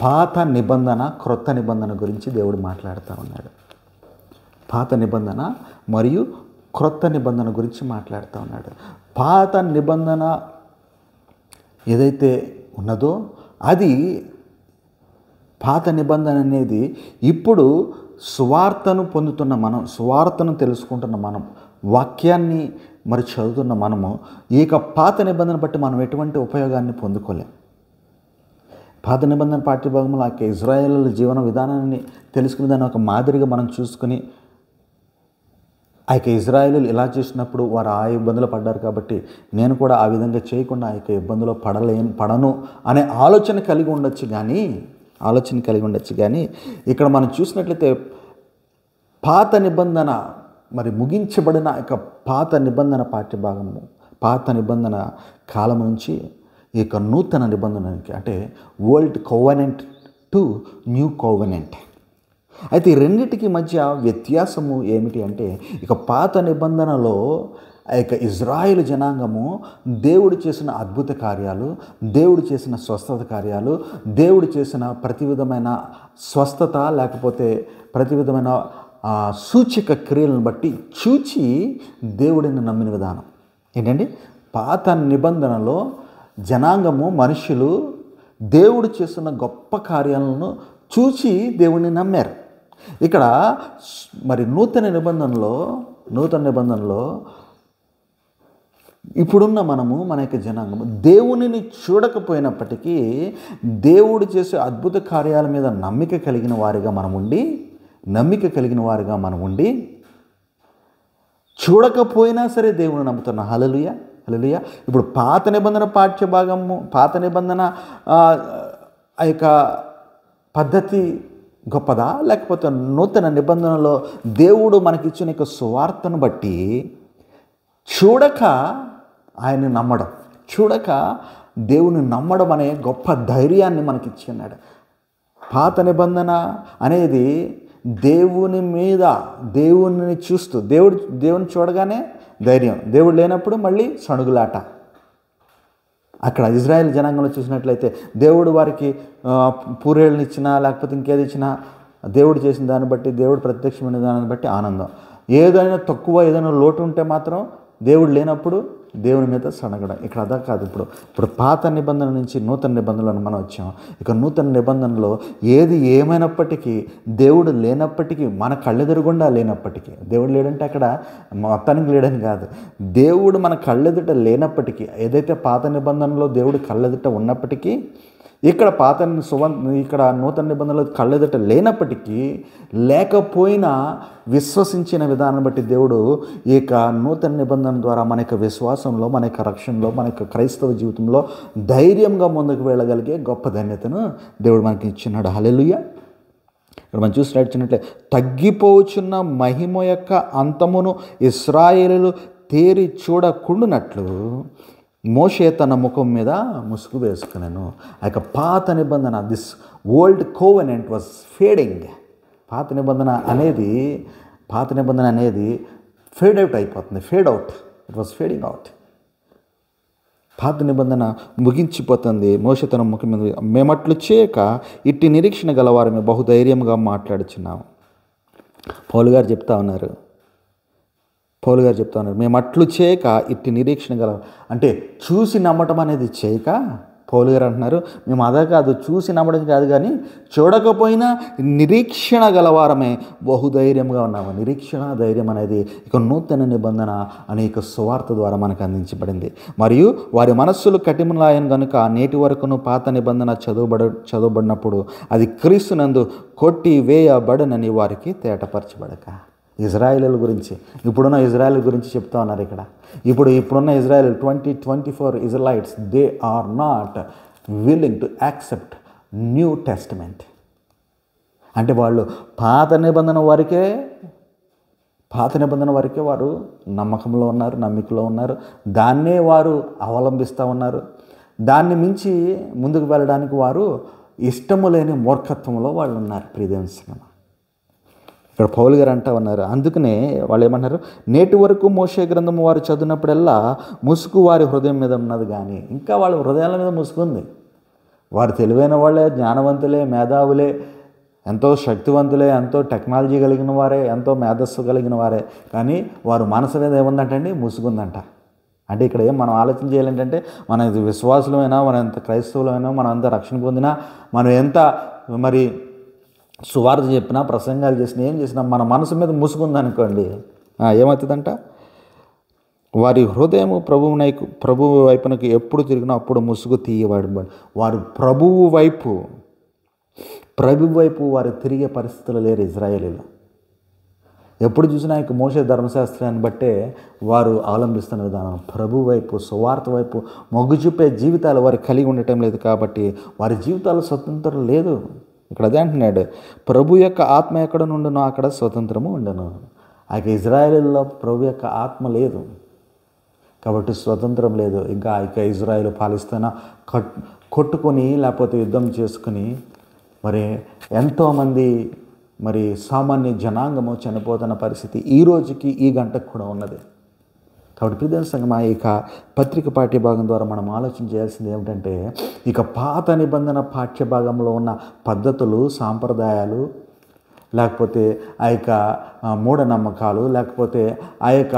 పాత నిబంధన క్రొత్త నిబంధన గురించి దేవుడు మాట్లాడుతూ ఉన్నాడు. పాత నిబంధన మరియు క్రొత్త నిబంధన గురించి మాట్లాడుతూ ఉన్నాడు. పాత నిబంధన ఏదైతే ఉన్నదో అది పాత నిబంధన అనేది ఇప్పుడు సువార్తను పొందుతున్న మనం, సువార్తను తెలుసుకుంటున్న మనం, వాక్యాన్ని మరి చదువుతున్న మనము ఈ పాత నిబంధన బట్టి మనం ఎటువంటి ఉపయోగాన్ని పొందుకోలేం. పాత నిబంధన పాఠ్యభాగంలో ఆ ఇజ్రాయేల్ జీవన విధానాన్ని తెలుసుకుని దాన్ని ఒక మాదిరిగా మనం చూసుకుని ఆ ఇజ్రాయేలు ఇలా చేసినప్పుడు వారు ఆ ఇబ్బందులు పడ్డారు కాబట్టి నేను కూడా ఆ విధంగా చేయకుండా ఆ ఇబ్బందులో పడను అనే ఆలోచన కలిగి ఉండొచ్చు కానీ ఇక్కడ మనం చూసినట్లయితే పాత నిబంధన మరి ముగించబడిన పాత నిబంధన పాఠ్యభాగము, పాత నిబంధన కాలం నుంచి ఈ నూతన నిబంధనకి, అంటే old covenant to new covenant. అయితే ఈ రెండింటికి మధ్య వ్యత్యాసము ఏమిటి అంటే పాత నిబంధనలో ఆ ఇజ్రాయేలు జనాంగము దేవుడు చేసిన అద్భుత కార్యాలు, దేవుడు చేసిన స్వస్థత కార్యాలు, దేవుడు చేసిన ప్రతి విధమైన స్వస్థత లేకపోతే ప్రతి విధమైన సూచక క్రియలను బట్టి చూచి దేవుడిని నమ్మిన విధానం ఏంటండి. పాత నిబంధనలో జనాంగము మనుషులు దేవుడు చేస్తున్న గొప్ప కార్యాలను చూచి దేవుడిని నమ్మారు. ఇక్కడ మరి నూతన నిబంధనలో ఇప్పుడున్న మనము మన జనాంగము దేవునిని చూడకపోయినప్పటికీ దేవుడు చేసే అద్భుత కార్యాల మీద నమ్మిక కలిగిన వారిగా మనం ఉండి చూడకపోయినా సరే దేవుని నమ్ముతున్నాం. హల్లెలూయా. ఇప్పుడు పాత నిబంధన పాఠ్యభాగము, పాత నిబంధన పద్ధతి గొప్పదా, లేకపోతే నూతన నిబంధనలో దేవుడు మనకిచ్చిన సువార్తను బట్టి చూడక ఆయన్ని నమ్మడం, చూడక దేవుని నమ్మడం అనే గొప్ప ధైర్యాన్ని మనకిచ్చి ఉన్నాడు. పాత నిబంధన అనేది దేవుని చూస్తూ దేవుని చూడగానే ధైర్యం, దేవుడు లేనప్పుడు మళ్ళీ సణుగులాట. అక్కడ ఇజ్రాయెల్ జనాంగంలో చూసినట్లయితే దేవుడు వారికి పూరేళ్ళని ఇచ్చినా లేకపోతే ఇంకేది ఇచ్చినా దేవుడు చేసిన దాన్ని బట్టి, దేవుడు ప్రత్యక్షమైన దాన్ని బట్టి ఆనందం. ఏదైనా తక్కువ, ఏదైనా లోటు ఉంటే మాత్రం దేవుడు లేనప్పుడు దేవుని మీద సనగడం. ఇక్కడ అదా కాదు. ఇప్పుడు పాత నిబంధన నుంచి నూతన నిబంధనలను మనం వచ్చాం. నూతన నిబంధనలో ఏది ఏమైనప్పటికీ, దేవుడు లేనప్పటికీ, మన కళ్ళెదురుగుండా లేనప్పటికీ, దేవుడు లేడంటే అక్కడ మొత్తానికి లేడని కాదు, దేవుడు మన కళ్ళెదుట లేనప్పటికీ, ఏదైతే పాత నిబంధనలో దేవుడు కళ్ళెదుట ఉన్నప్పటికీ ఇక్కడ నూతన నిబంధనలో కళ్ళెదుట లేకపోయినా విశ్వసించిన విధానం బట్టి దేవుడు ఈ నూతన నిబంధన ద్వారా మన విశ్వాసంలో, మన రక్షణలో, మన క్రైస్తవ జీవితంలో ధైర్యంగా ముందుకు వెళ్ళగలిగే గొప్ప ధన్యతను దేవుడు మనకి ఇచ్చినాడు. హల్లెలూయా. ఇక్కడ మనం చూసినట్లయితే తగ్గిపోచున్న మహిమ యొక్క అంతమును ఇశ్రాయేలీయులు తేరి చూడకుండునట్లు మోషే తన ముఖం మీద ముసుగు వేసుకున్నాను. ఆ పాత నిబంధన, this old covenant was fading. పాత నిబంధన అనేది ఫేడ్ అవుట్ అయిపోతుంది. It was fading out. పాత నిబంధన ముగించిపోతుంది. మోషే తన ముఖం మీద మేమట్లు చేయక ఇట్టి నిరీక్షణ గలవారమే బహుధైర్యంగా మాట్లాడుచున్నాము. పౌలు గారు చెప్తా ఉన్నారు, మేము అట్లు చేయక ఇట్టి నిరీక్షణ గల, అంటే చూసి నమ్మటం అనేది చేయక, పౌలు గారు అంటున్నారు మేము అదే కాదు, చూసి నమ్మడం కాదు, కానీ చూడకపోయినా నిరీక్షణ గలవారమే బహుధైర్యంగా ఉన్నాము. నిరీక్షణ, ధైర్యం అనేది నూతన నిబంధన అనే సువార్త ద్వారా మనకు అందించబడింది. మరియు వారి మనస్సులు కఠినములైన గనుక నేటి వరకును పాత నిబంధన చదవబడినప్పుడు అది క్రీస్తునందు కొట్టి వేయబడనని వారికి తేటపరచబడక. ఇజ్రాయేలీల గురించి, ఇప్పుడున్న ఇజ్రాయేల్ గురించి చెప్తా ఉన్నారు ఇక్కడ. ఇప్పుడున్న Israel 2024 Israelites, they are not willing to accept New Testament. అంటే వాళ్ళు పాత నిబంధన వరకే వారు నమ్మకంలో ఉన్నారు, నమ్మికలో ఉన్నారు. దాన్నే వారు అవలంబిస్తూ ఉన్నారు, దాన్ని మించి ముందుకు వెళ్ళడానికి వారు ఇష్టము లేని మూర్ఖత్వంలో వాళ్ళు ఉన్నారు. ప్రియదేవుని సంగమా, ఇక్కడ పౌలు గారు అంటా ఉన్నారు. అందుకనే వాళ్ళు ఏమన్నారు, నేటి వరకు మోషే గ్రంథము వారు చదివినప్పుడల్లా ముసుగు వారి హృదయం మీద ఉన్నది, కానీ ఇంకా వాళ్ళ హృదయాల మీద ముసుగుంది. వారు తెలివైన వాళ్ళే, జ్ఞానవంతులే, మేధావులే, ఎంతో శక్తివంతులే, ఎంతో టెక్నాలజీ కలిగిన వారే, ఎంతో మేధస్సు కలిగిన వారే, కానీ వారు మనసు మీద ఏముందంటండి, ముసుగుందంట. అంటే ఇక్కడ ఏం మనం ఆలోచన చేయాలంటే, మన విశ్వాసులమైనా, మనం ఎంత క్రైస్తవులమైనా, మనం ఎంత రక్షణ పొందినా, మనం ఎంత మరి సువార్త చెప్పినా, ప్రసంగాలు చేసినా, ఏం చేసినా మన మనసు మీద ముసుగుందనుకోండి, ఏమవుతుందంట, వారి హృదయము ప్రభువు వైపునకు ఎప్పుడు తిరిగినా అప్పుడు ముసుగు తీయవాడు. వారు ప్రభువు వైపు వారు తిరిగే పరిస్థితులు లేరు ఇజ్రాయేలీలో. ఎప్పుడు చూసినా ఇక మోషే ధర్మశాస్త్రాన్ని బట్టే వారు అవలంబిస్తున్న విధానం ప్రభు వైపు, సువార్త వైపు మొగ్గు చూపే జీవితాలు వారు కలిగి ఉండటం లేదు. కాబట్టి వారి జీవితాలు స్వతంత్రం లేదు. ఇక్కడ అదే అంటున్నాడు, ప్రభు యొక్క ఆత్మ ఎక్కడ నుండునో అక్కడ స్వతంత్రము ఉండను. ఆ ఇజ్రాయేలీలో ప్రభు యొక్క ఆత్మ లేదు కాబట్టి స్వతంత్రం లేదు. ఇంకా ఇజ్రాయేల్ పాలిస్తున్న కొట్టుకొని లేకపోతే యుద్ధం చేసుకుని మరి ఎంతోమంది మరి సామాన్య జనాంగము చనిపోతున్న పరిస్థితి ఈ రోజుకి, ఈ గంటకు కూడా ఉన్నది. కాబట్టి ప్రియదేవుని సంగమా, ఇక పత్రిక పాఠ్యభాగం ద్వారా మనం ఆలోచన చేయాల్సింది ఏమిటంటే, ఇక పాత నిబంధన పాఠ్యభాగంలో ఉన్న పద్ధతులు, సాంప్రదాయాలు, లేకపోతే ఆ యొక్క మూఢనమ్మకాలు, లేకపోతే ఆ యొక్క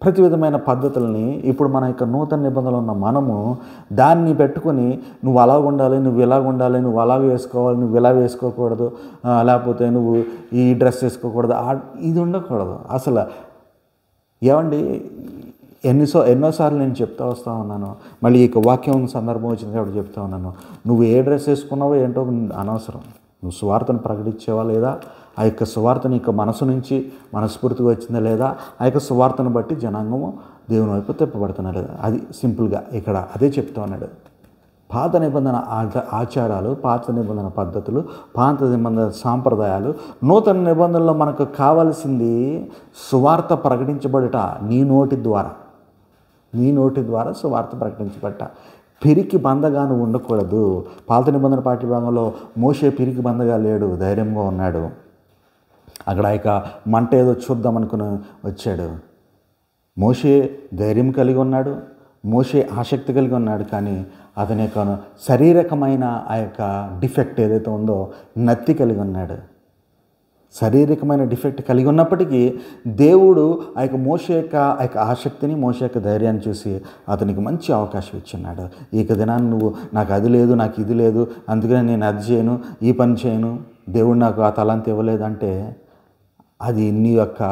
ప్రతి విధమైన పద్ధతుల్ని ఇప్పుడు మన యొక్క నూతన నిబంధనలు ఉన్న మనము దాన్ని పెట్టుకొని నువ్వు అలా ఉండాలి, నువ్వు ఇలా ఉండాలి, నువ్వు అలా వేసుకోవాలి, నువ్వు ఇలా వేసుకోకూడదు, లేకపోతే నువ్వు ఈ డ్రెస్ వేసుకోకూడదు, ఇది ఉండకూడదు. అసలు ఏమండి, ఎన్నోసార్లు నేను చెప్తా వస్తూ ఉన్నాను, మళ్ళీ ఇక వాక్యం సందర్భం వచ్చింది కాబట్టి చెప్తా ఉన్నాను, నువ్వు ఏ డ్రెస్ వేసుకున్నావో ఏంటో అనవసరం. నువ్వు సువార్తను ప్రకటించేవా లేదా, ఆ యొక్క సువార్త నీ యొక్క మనసు నుంచి మనస్ఫూర్తిగా వచ్చిందా లేదా, ఆ యొక్క సువార్తను బట్టి జనాంగము దేవుని వైపు తిప్పబడుతున్నా లేదా, అది సింపుల్గా ఇక్కడ అదే చెప్తా ఉన్నాడు. పాత నిబంధన ఆచారాలు, పాత నిబంధన పద్ధతులు, పాత నిబంధన సాంప్రదాయాలు, నూతన నిబంధనలో మనకు కావాల్సింది సువార్త ప్రకటించబడట నీ నోటి ద్వారా సువార్త ప్రకటించబడట. పిరికి బందగా నువ్వు ఉండకూడదు. పాత నిబంధన పాఠ్యభాగంలో మోషే పిరికి బందగా లేడు, ధైర్యంగా ఉన్నాడు. అక్కడ ఇక మంట ఏదో చూద్దామనుకుని వచ్చాడు. మోషే ధైర్యం కలిగి ఉన్నాడు, మోషే ఆసక్తి కలిగి ఉన్నాడు. కానీ అతని యొక్క శారీరకమైన ఆ యొక్క డిఫెక్ట్ ఏదైతే ఉందో నత్తి కలిగి ఉన్నాడు. శారీరకమైన డిఫెక్ట్ కలిగి ఉన్నప్పటికీ దేవుడు ఆ యొక్క మోషే యొక్క ఆసక్తిని, మోషే యొక్క ధైర్యాన్ని చూసి అతనికి మంచి అవకాశం ఇచ్చున్నాడు. ఈ దినాన్ని నువ్వు నాకు అది లేదు, నాకు ఇది లేదు, అందుకని నేను అది చేయను, ఈ పని చేయను, దేవుడు నాకు ఆ తలాంతి ఇవ్వలేదంటే అది నీ యొక్క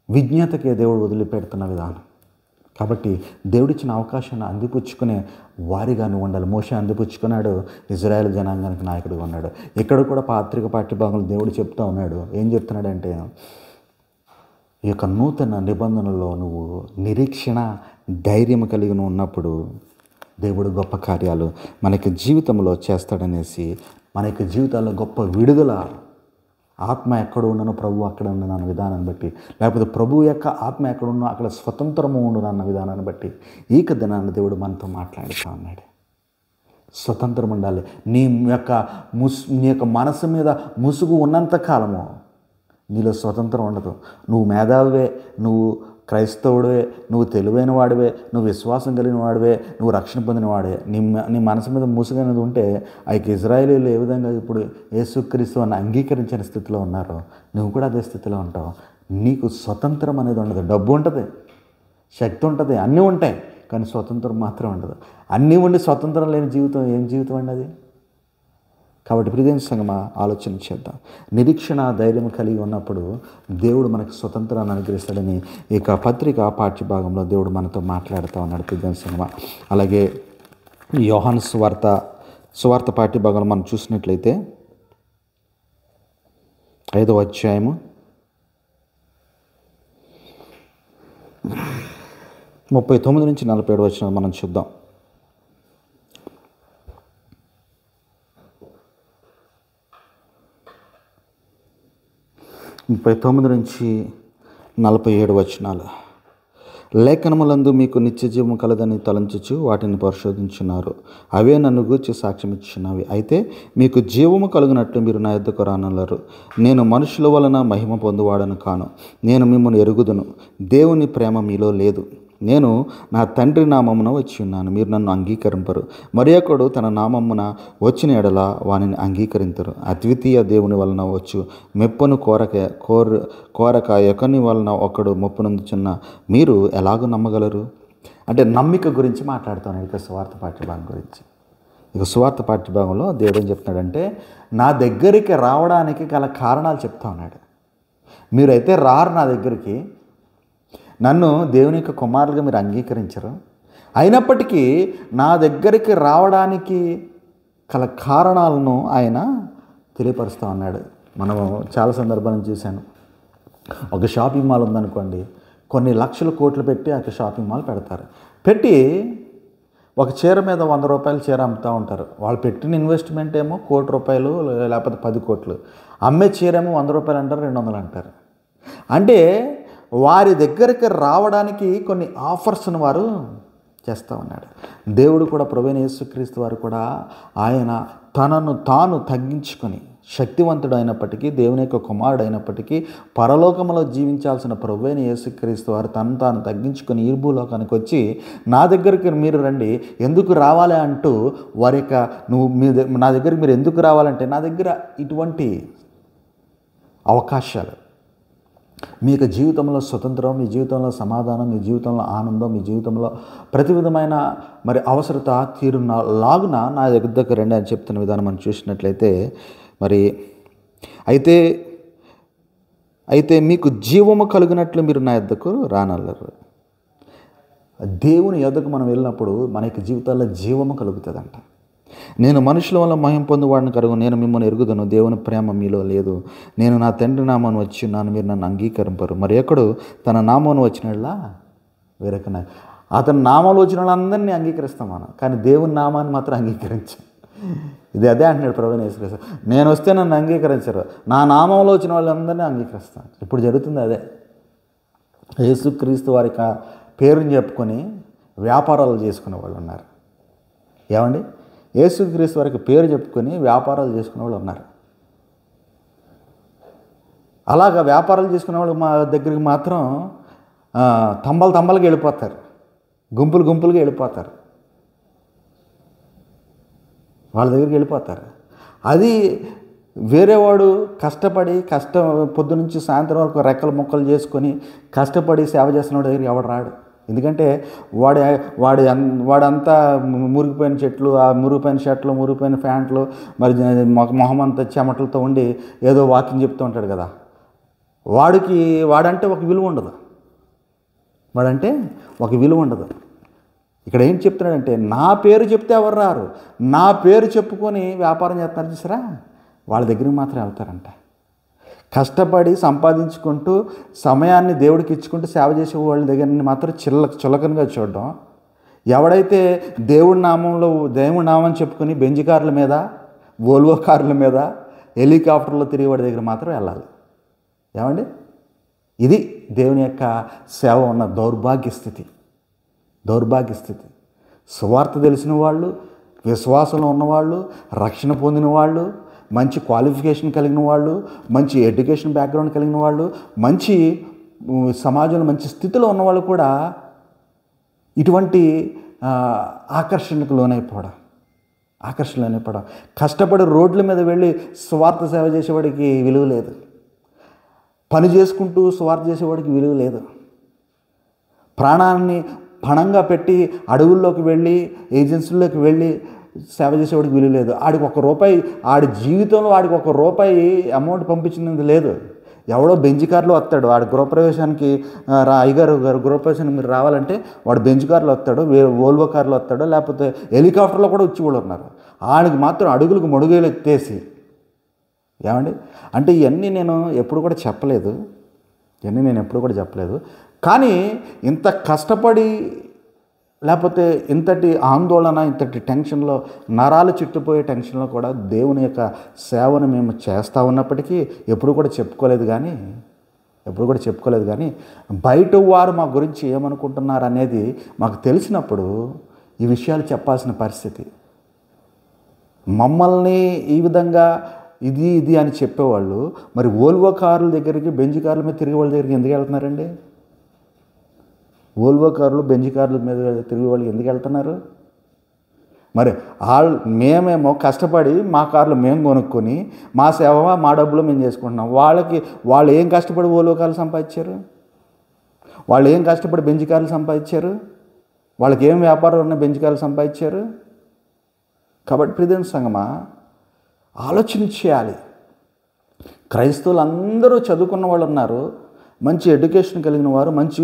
విజ్ఞతకే దేవుడు వదిలిపెడుతున్న విధానం. కాబట్టి దేవుడిచ్చిన అవకాశాన్ని అందిపుచ్చుకునే వారిగా నువ్వు ఉండాలి. మోషే అందిపుచ్చుకున్నాడు, ఇజ్రాయేల్ జనాంగానికి నాయకుడిగా ఉన్నాడు. ఇక్కడ కూడా పత్రిక పాఠ్యభాగంలో దేవుడు చెప్తా ఉన్నాడు. ఏం చెప్తున్నాడంటే, ఈ యొక్క నూతన నిబంధనలో నువ్వు నిరీక్షణ, ధైర్యం కలిగి ఉన్నప్పుడు దేవుడు గొప్ప కార్యాలు మనకి జీవితంలో చేస్తాడనేసి, మన యొక్క జీవితాల్లో గొప్ప విడుదల, ఆత్మ ఎక్కడ ఉన్ననో ప్రభు అక్కడ ఉండను అన్న విధానాన్ని బట్టి, లేకపోతే ప్రభు యొక్క ఆత్మ ఎక్కడ ఉన్నో అక్కడ స్వతంత్రము ఉండును అన్న విధానాన్ని బట్టి ఈ దినాన్ని దేవుడు మనతో మాట్లాడుతూ ఉన్నాడు. స్వతంత్రం ఉండాలి. నీ యొక్క మనసు మీద ముసుగు ఉన్నంత కాలము నీలో స్వతంత్రం ఉండదు. నువ్వు మేధావివే, నువ్వు క్రైస్తవుడివే, నువ్వు తెలివైన వాడివే, నువ్వు విశ్వాసం కలిగిన వాడివే, నువ్వు రక్షణ పొందిన వాడివే, నీ మనసు మీద ముసుగనేది ఉంటే ఆ యొక్క ఇజ్రాయేలీలు ఏ విధంగా ఇప్పుడు యేసుక్రీస్తు అని అంగీకరించిన స్థితిలో ఉన్నారో నువ్వు కూడా అదే స్థితిలో ఉంటావు. నీకు స్వతంత్రం అనేది ఉండదు. డబ్బు ఉంటుంది, శక్తి ఉంటుంది, అన్నీ ఉంటాయి, కానీ స్వతంత్రం మాత్రం ఉండదు. అన్నీ ఉండి స్వతంత్రం లేని జీవితం ఏం జీవితం అండి అది? కాబట్టి ప్రియదేవుని సంగమా, ఆలోచన చేద్దాం. నిరీక్షణ, ధైర్యం కలిగి ఉన్నప్పుడు దేవుడు మనకు స్వతంత్రాన్ని అనుగ్రహిస్తాడని ఇక పత్రిక పాఠ్యభాగంలో దేవుడు మనతో మాట్లాడుతూ ఉన్నాడు. ప్రియదేవుని సంగమా, అలాగే యోహాను సువార్త పాఠ్యభాగంలో మనం చూసినట్లయితే 5వ అధ్యాయము 39 నుంచి 47 వచనాలు మనం చూద్దాం. నుంచి 47 వచనాలు. లేఖనములందు మీకు నిత్యజీవము కలదని తలంచుచు వాటిని పరిశోధించున్నారు. అవే నన్ను గూర్చి సాక్ష్యం ఇచ్చుచున్నవి. అయితే మీకు జీవము కలుగునట్లు మీరు నా యొద్దకు రానల్లరు. నేను మనుషుల వలన మహిమ పొందువాడను కాను. నేను మిమ్మల్ని ఎరుగుదును. దేవుని ప్రేమ మీలో లేదు. నేను నా తండ్రి నామమున వచ్చి ఉన్నాను, మీరు నన్ను అంగీకరింపరు. మరి ఒకడు తన నామమున వచ్చిన ఎడల వానిని అంగీకరించరు. అద్వితీయ దేవుని వలన వచ్చు మెప్పును కోరక ఒకని వలన ఒకడు మొప్పునందుచున్న మీరు ఎలాగూ నమ్మగలరు? అంటే నమ్మిక గురించి మాట్లాడుతాను ఇక సువార్త పాఠ్యభాగం గురించి. ఇక సువార్త పాఠ్యభాగంలో దేవుడు ఏం చెప్తున్నాడంటే, నా దగ్గరికి రావడానికి గల కారణాలు చెప్తా ఉన్నాడు. మీరైతే రారు నా దగ్గరికి, నన్ను దేవుని యొక్క కుమారులుగా మీరు అంగీకరించరు. అయినప్పటికీ నా దగ్గరికి రావడానికి గల కారణాలను ఆయన తెలియపరుస్తూ ఉన్నాడు. మనము చాలా సందర్భాలను చూశాను. ఒక షాపింగ్ మాల్ ఉందనుకోండి, కొన్ని లక్షల కోట్లు పెట్టి ఆ షాపింగ్ మాల్ పెడతారు. పెట్టి ఒక చీర మీద 100 రూపాయల చీర అమ్ముతూ ఉంటారు. వాళ్ళు పెట్టిన ఇన్వెస్ట్మెంట్ ఏమో ₹1,00,00,000 లేకపోతే 10 కోట్లు. అమ్మే చీర ఏమో 100 రూపాయలు అంటారు, 200 అంటారు. అంటే వారి దగ్గరికి రావడానికి కొన్ని ఆఫర్స్ను వారు చేస్తూ ఉన్నాడు. దేవుడు కూడా, ప్రభువైన యేసుక్రీస్తు వారు కూడా ఆయన తనను తాను తగ్గించుకొని, శక్తివంతుడు అయినప్పటికీ, దేవుని యొక్క కుమారుడు అయినప్పటికీ, పరలోకంలో జీవించాల్సిన ప్రభువైన యేసుక్రీస్తు వారు తను తాను తగ్గించుకొని ఈ భూలోకానికి వచ్చి నా దగ్గరికి మీరు రండి, ఎందుకు రావాలి అంటూ వారి యొక్క నా దగ్గరికి మీరు ఎందుకు రావాలంటే, నా దగ్గర ఇటువంటి అవకాశాలు, మీ యొక్క జీవితంలో స్వతంత్రం, మీ జీవితంలో సమాధానం, మీ జీవితంలో ఆనందం, మీ జీవితంలో ప్రతి విధమైన మరి అవసరత తీరున్న లాగున నా దగ్గరకు రండి అని చెప్తున్న విధానం మనం చూసినట్లయితే, మరి అయితే మీకు జీవము కలిగినట్లు మీరు నా యొద్దకు రానల్లరు. దేవుని యొద్దకు మనం వెళ్ళినప్పుడు మన యొక్క జీవితాల్లో జీవము కలుగుతుందంట. నేను మనుషుల వల్ల మహిమ పొందువాడిని కరుగు, నేను మిమ్మల్ని ఎరుగుదును. దేవుని ప్రేమ మీలో లేదు. నేను నా తండ్రి నామాన్ని వచ్చి ఉన్నాను, మీరు నన్ను అంగీకరింపరు. మరి ఎక్కడు తన నామాన్ని వచ్చినట్లా వేరొక అతని నామాలు వచ్చిన వాళ్ళందరినీ అంగీకరిస్తాం మనం, కానీ దేవుని నామాన్ని మాత్రం అంగీకరించాం. ఇది అదే అంటున్నాడు ప్రభువైన యేసుక్రీస్తు. నేను వస్తే నన్ను అంగీకరించరు, నా నామంలో వచ్చిన వాళ్ళందరినీ అంగీకరిస్తాను. ఇప్పుడు జరుగుతుంది అదే. యేసుక్రీస్తు వారి పేరుని చెప్పుకొని వ్యాపారాలు చేసుకునే వాళ్ళు ఉన్నారు. ఏమండి? యేసుక్రీస్తు వారికి పేరు చెప్పుకొని వ్యాపారాలు చేసుకునే వాళ్ళు ఉన్నారు. అలాగా వ్యాపారాలు చేసుకునే వాళ్ళు మా దగ్గరికి మాత్రం తంబలకి వెళ్ళిపోతారు, గుంపులుగా వెళ్ళిపోతారు, వాళ్ళ దగ్గరికి వెళ్ళిపోతారు. అది వేరేవాడు కష్టపడి పొద్దునుంచి సాయంత్రం వరకు రెక్కలు ముక్కలు చేసుకొని కష్టపడి సేవ చేస్తున్న దగ్గరికి ఎవడు రాడు. ఎందుకంటే వాడంతా మురిగిపోయిన చెట్లు, ఆ మురిగిపోయిన షర్ట్లు, మురిగిపోయిన ప్యాంట్లు, మరి మొహం అంతా చెమటలతో ఉండి ఏదో వాకింగ్ చెప్తూ ఉంటాడు కదా. వాడంటే ఒక విలువ ఉండదు. ఇక్కడ ఏం చెప్తున్నాడంటే, నా పేరు చెప్తే ఎవరు రారు, నా పేరు చెప్పుకొని వ్యాపారం చేస్తున్నారు చూసారా, వాళ్ళ దగ్గరికి మాత్రం వెళ్తారంట. కష్టపడి సంపాదించుకుంటూ సమయాన్ని దేవుడికి ఇచ్చుకుంటూ సేవ చేసే వాళ్ళ దగ్గర మాత్రం చులకనగా చూడడం. ఎవడైతే దేవుడి నామం చెప్పుకొని బెంజ్ కార్ల మీద, వోల్వో కార్ల మీద, హెలికాప్టర్లో తిరిగి వాడి దగ్గర మాత్రం వెళ్ళాలి. ఏమండి? ఇది దేవుని యొక్క సేవ ఉన్న దౌర్భాగ్య స్థితి. సువార్త తెలిసిన వాళ్ళు, విశ్వాసంలో ఉన్నవాళ్ళు, రక్షణ పొందిన వాళ్ళు, మంచి క్వాలిఫికేషన్ కలిగిన వాళ్ళు, మంచి ఎడ్యుకేషన్ బ్యాక్గ్రౌండ్ కలిగిన వాళ్ళు, మంచి సమాజంలో మంచి స్థితిలో ఉన్నవాళ్ళు కూడా ఇటువంటి ఆకర్షణకు లోనైపోవడం. కష్టపడి రోడ్ల మీద వెళ్ళి స్వార్థ సేవ చేసేవాడికి విలువ లేదు. పని చేసుకుంటూ స్వార్థ చేసేవాడికి విలువ లేదు. ప్రాణాన్ని పణంగా పెట్టి అడవుల్లోకి వెళ్ళి, ఏజెన్సీల్లోకి వెళ్ళి సేవ చేసేవాడికి విలువ లేదు. ఆడి జీవితంలో వాడికి ₹1 అమౌంట్ పంపించినది లేదు. ఎవడో బెంజ్ కార్లో వస్తాడు, వాడి గృహప్రవేశానికి అయ్యగారు గృహప్రవేశానికి మీరు రావాలంటే వాడు బెంజ్ కార్లో వస్తాడు, వోల్వో కార్లో వస్తాడు, లేకపోతే హెలికాప్టర్లో కూడా వచ్చి వాళ్ళు ఉన్నారు. ఆడికి మాత్రం అడుగులకు మడుగులు ఎత్తేసి. ఏమండి? అంటే ఇవన్నీ నేను ఎప్పుడు కూడా చెప్పలేదు. కానీ ఇంత కష్టపడి, లేకపోతే ఇంతటి ఆందోళన, ఇంతటి టెన్షన్లో, నరాలు చుట్టుపోయే టెన్షన్లో కూడా దేవుని యొక్క సేవను మేము చేస్తూ ఉన్నప్పటికీ ఎప్పుడు కూడా చెప్పుకోలేదు. కానీ ఎప్పుడు కూడా చెప్పుకోలేదు. కానీ బయట వారు మా గురించి ఏమనుకుంటున్నారు అనేది మాకు తెలిసినప్పుడు ఈ విషయాలు చెప్పాల్సిన పరిస్థితి. మమ్మల్ని ఈ విధంగా ఇది అని చెప్పేవాళ్ళు మరి వోల్వో కార్ల దగ్గరికి, బెంజ్ కార్ల మీద తిరిగే వాళ్ళ దగ్గరికి ఎందుకు వెళ్తున్నారండి? వోల్వో కార్లు, బెంజ్ కార్ల మీద తిరిగే వాళ్ళు ఎందుకు వెళ్తున్నారు? మరి మేమేమో కష్టపడి మా కార్లు మేము కొనుక్కొని మా సేవ మా డబ్బులు మేము చేసుకుంటున్నాం. వాళ్ళు ఏం కష్టపడి వోల్వో కార్లు సంపాదించారు? వాళ్ళు ఏం కష్టపడి బెంజ్ కార్లు సంపాదించారు? వాళ్ళకి ఏం వ్యాపారం ఉన్న బెంజ్ కార్లు సంపాదించారు? కాబట్టి ప్రియమైన సంగమా, ఆలోచన చేయాలి. క్రైస్తవులు అందరూ చదువుకున్న వాళ్ళు ఉన్నారు, మంచి ఎడ్యుకేషన్ కలిగిన వారు, మంచి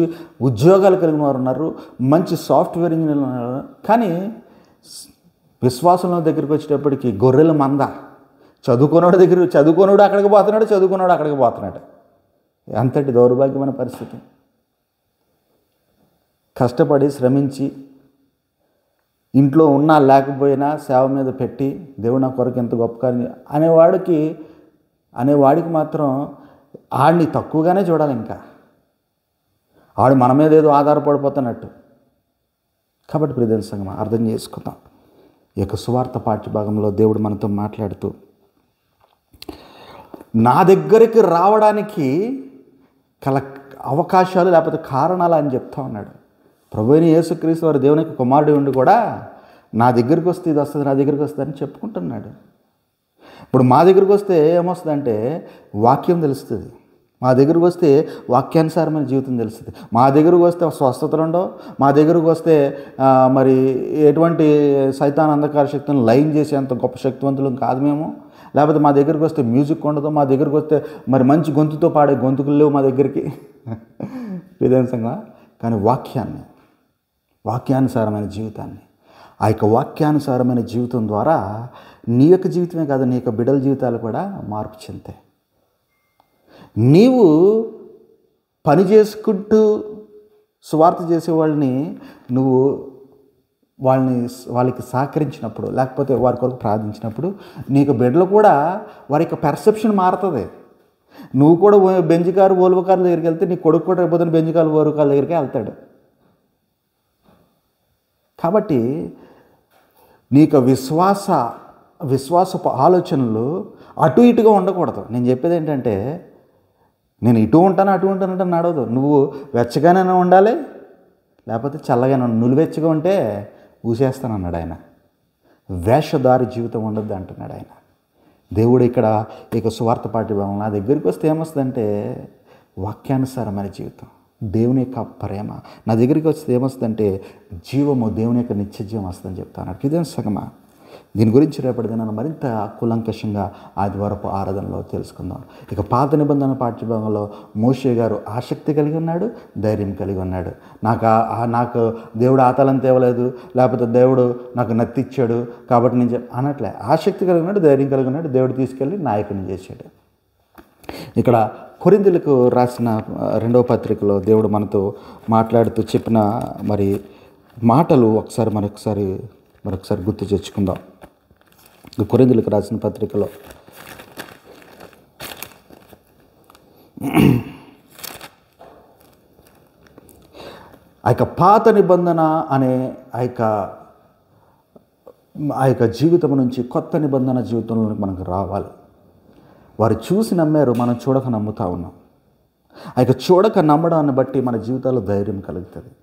ఉద్యోగాలు కలిగిన వారు ఉన్నారు, మంచి సాఫ్ట్వేర్ ఇంజనీర్లు ఉన్నారు. కానీ విశ్వాసంలో దగ్గరికి వచ్చేటప్పటికి గొర్రెల మంద. చదువుకున్నోడు అక్కడికి పోతున్నాడు, చదువుకున్నాడు అక్కడికి పోతున్నాడు. అంతటి దౌర్భాగ్యమైన పరిస్థితి. కష్టపడి శ్రమించి ఇంట్లో ఉన్నా లేకపోయినా సేవ మీద పెట్టి దేవుడు నా కొరకు ఎంత గొప్ప కార్యం అనేవాడికి మాత్రం ఆడిని తక్కువగానే చూడాలి. ఇంకా ఆడు మన మీద ఏదో ఆధారపడిపోతున్నట్టు. కాబట్టి ప్రియమైన సంగమా, అర్థం చేసుకుందాం. ఈ యొక్క సువార్త పాఠ్యభాగంలో దేవుడు మనతో మాట్లాడుతూ నా దగ్గరికి రావడానికి కల అవకాశాలు లేకపోతే కారణాలు అని చెప్తా ఉన్నాడు. ప్రభువైన యేసుక్రీస్తు వారు దేవుని యొక్క కుమారుడు ఉండి కూడా నా దగ్గరికి వస్తే ఇది వస్తుంది, నా దగ్గరికి వస్తుంది అని చెప్పుకుంటున్నాడు. ఇప్పుడు మా దగ్గరికి వస్తే ఏమొస్తుందంటే వాక్యం తెలుస్తుంది. మా దగ్గరకు వస్తే వాక్యానుసారమైన జీవితం తెలుస్తుంది. మా దగ్గరకు వస్తే స్వస్థతలు ఉండవు. మా దగ్గరకు వస్తే మరి ఎటువంటి సైతాన్ అంధకార శక్తులను లైన్ చేసేంత గొప్ప శక్తివంతులు కాదు మేము. లేకపోతే మా దగ్గరికి వస్తే మ్యూజిక్ ఉండదు. మా దగ్గరికి వస్తే మరి మంచి గొంతుతో పాడే గొంతుకులు లేవు మా దగ్గరికి విధంగా. కానీ వాక్యానుసారమైన జీవితాన్ని, ఆ యొక్క వాక్యానుసారమైన జీవితం ద్వారా నీ యొక్క జీవితమే కాదు, నీ యొక్క బిడ్డల జీవితాలు కూడా మార్పు చెందాయి. నీవు పని చేసుకుంటూ సువార్త చేసేవాళ్ళని నువ్వు వాళ్ళకి సహకరించినప్పుడు, లేకపోతే వారి కొరకు ప్రార్థించినప్పుడు నీకు బిడ్డలు కూడా వారి యొక్క పెర్సెప్షన్ మారుతుంది. నువ్వు కూడా బెంజ్ కారు వోల్వో కారు దగ్గరికి వెళ్తే నీ కొడుకు కూడా రేపొద్దున బెంజ్ కారు వోల్వో కారు దగ్గరికి వెళ్తాడు. కాబట్టి నీకు విశ్వాసపు ఆలోచనలు అటు ఇటుగా ఉండకూడదు. నేను చెప్పేది ఏంటంటే, నేను ఇటు ఉంటాను అటు ఉంటానంటే నడవదు. నువ్వు వెచ్చగానే ఉండాలి, లేకపోతే చల్లగానే ఉండాలి. నులివెచ్చగా ఉంటే ఊసేస్తానన్నాడు ఆయన. వేషధారి జీవితం ఉండద్దు అంటున్నాడు ఆయన. దేవుడు ఇక్కడ ఇక సువార్త పాఠ్యభాగం నా దగ్గరికి వస్తే ఏమొస్తుందంటే వాక్యానుసారమైన జీవితం, దేవుని యొక్క ప్రేమ. నా దగ్గరికి వస్తే ఏమొస్తుందంటే జీవము, దేవుని యొక్క నిత్య జీవం వస్తుందని చెప్తాను. ఇదేం సగమా? దీని గురించి రేపటి దినాన్ని మరింత కూలంకషంగా ఆదివారపు ఆరాధనలో తెలుసుకుందాం. ఇక పాత నిబంధన పాఠ్యభాగంలో మోషే గారు ఆసక్తి కలిగి ఉన్నాడు, ధైర్యం కలిగి ఉన్నాడు. నాకు దేవుడు ఆతలం తేవలేదు, లేకపోతే దేవుడు నాకు నత్తిచ్చాడు కాబట్టి నేను అనట్లే. ఆసక్తి కలిగి ఉన్నాడు, ధైర్యం కలిగి ఉన్నాడు. దేవుడు తీసుకెళ్ళి నాయకుని చేశాడు. ఇక్కడ కొరింథీయులకు రాసిన 2వ పత్రికలో దేవుడు మనతో మాట్లాడుతూ చెప్పిన మరి మాటలు మరొకసారి గుర్తు తెచ్చుకుందాం. కొరింథీయులకు రాసిన పత్రికలో ఆ యొక్క పాత నిబంధన అనే ఆ యొక్క జీవితం నుంచి కొత్త నిబంధన జీవితంలో మనకు రావాలి. వారు చూసి నమ్మారు, మనం చూడక నమ్ముతా ఉన్నాం. ఆ యొక్క చూడక నమ్మడాన్ని బట్టి మన జీవితాల్లో ధైర్యం కలుగుతుంది,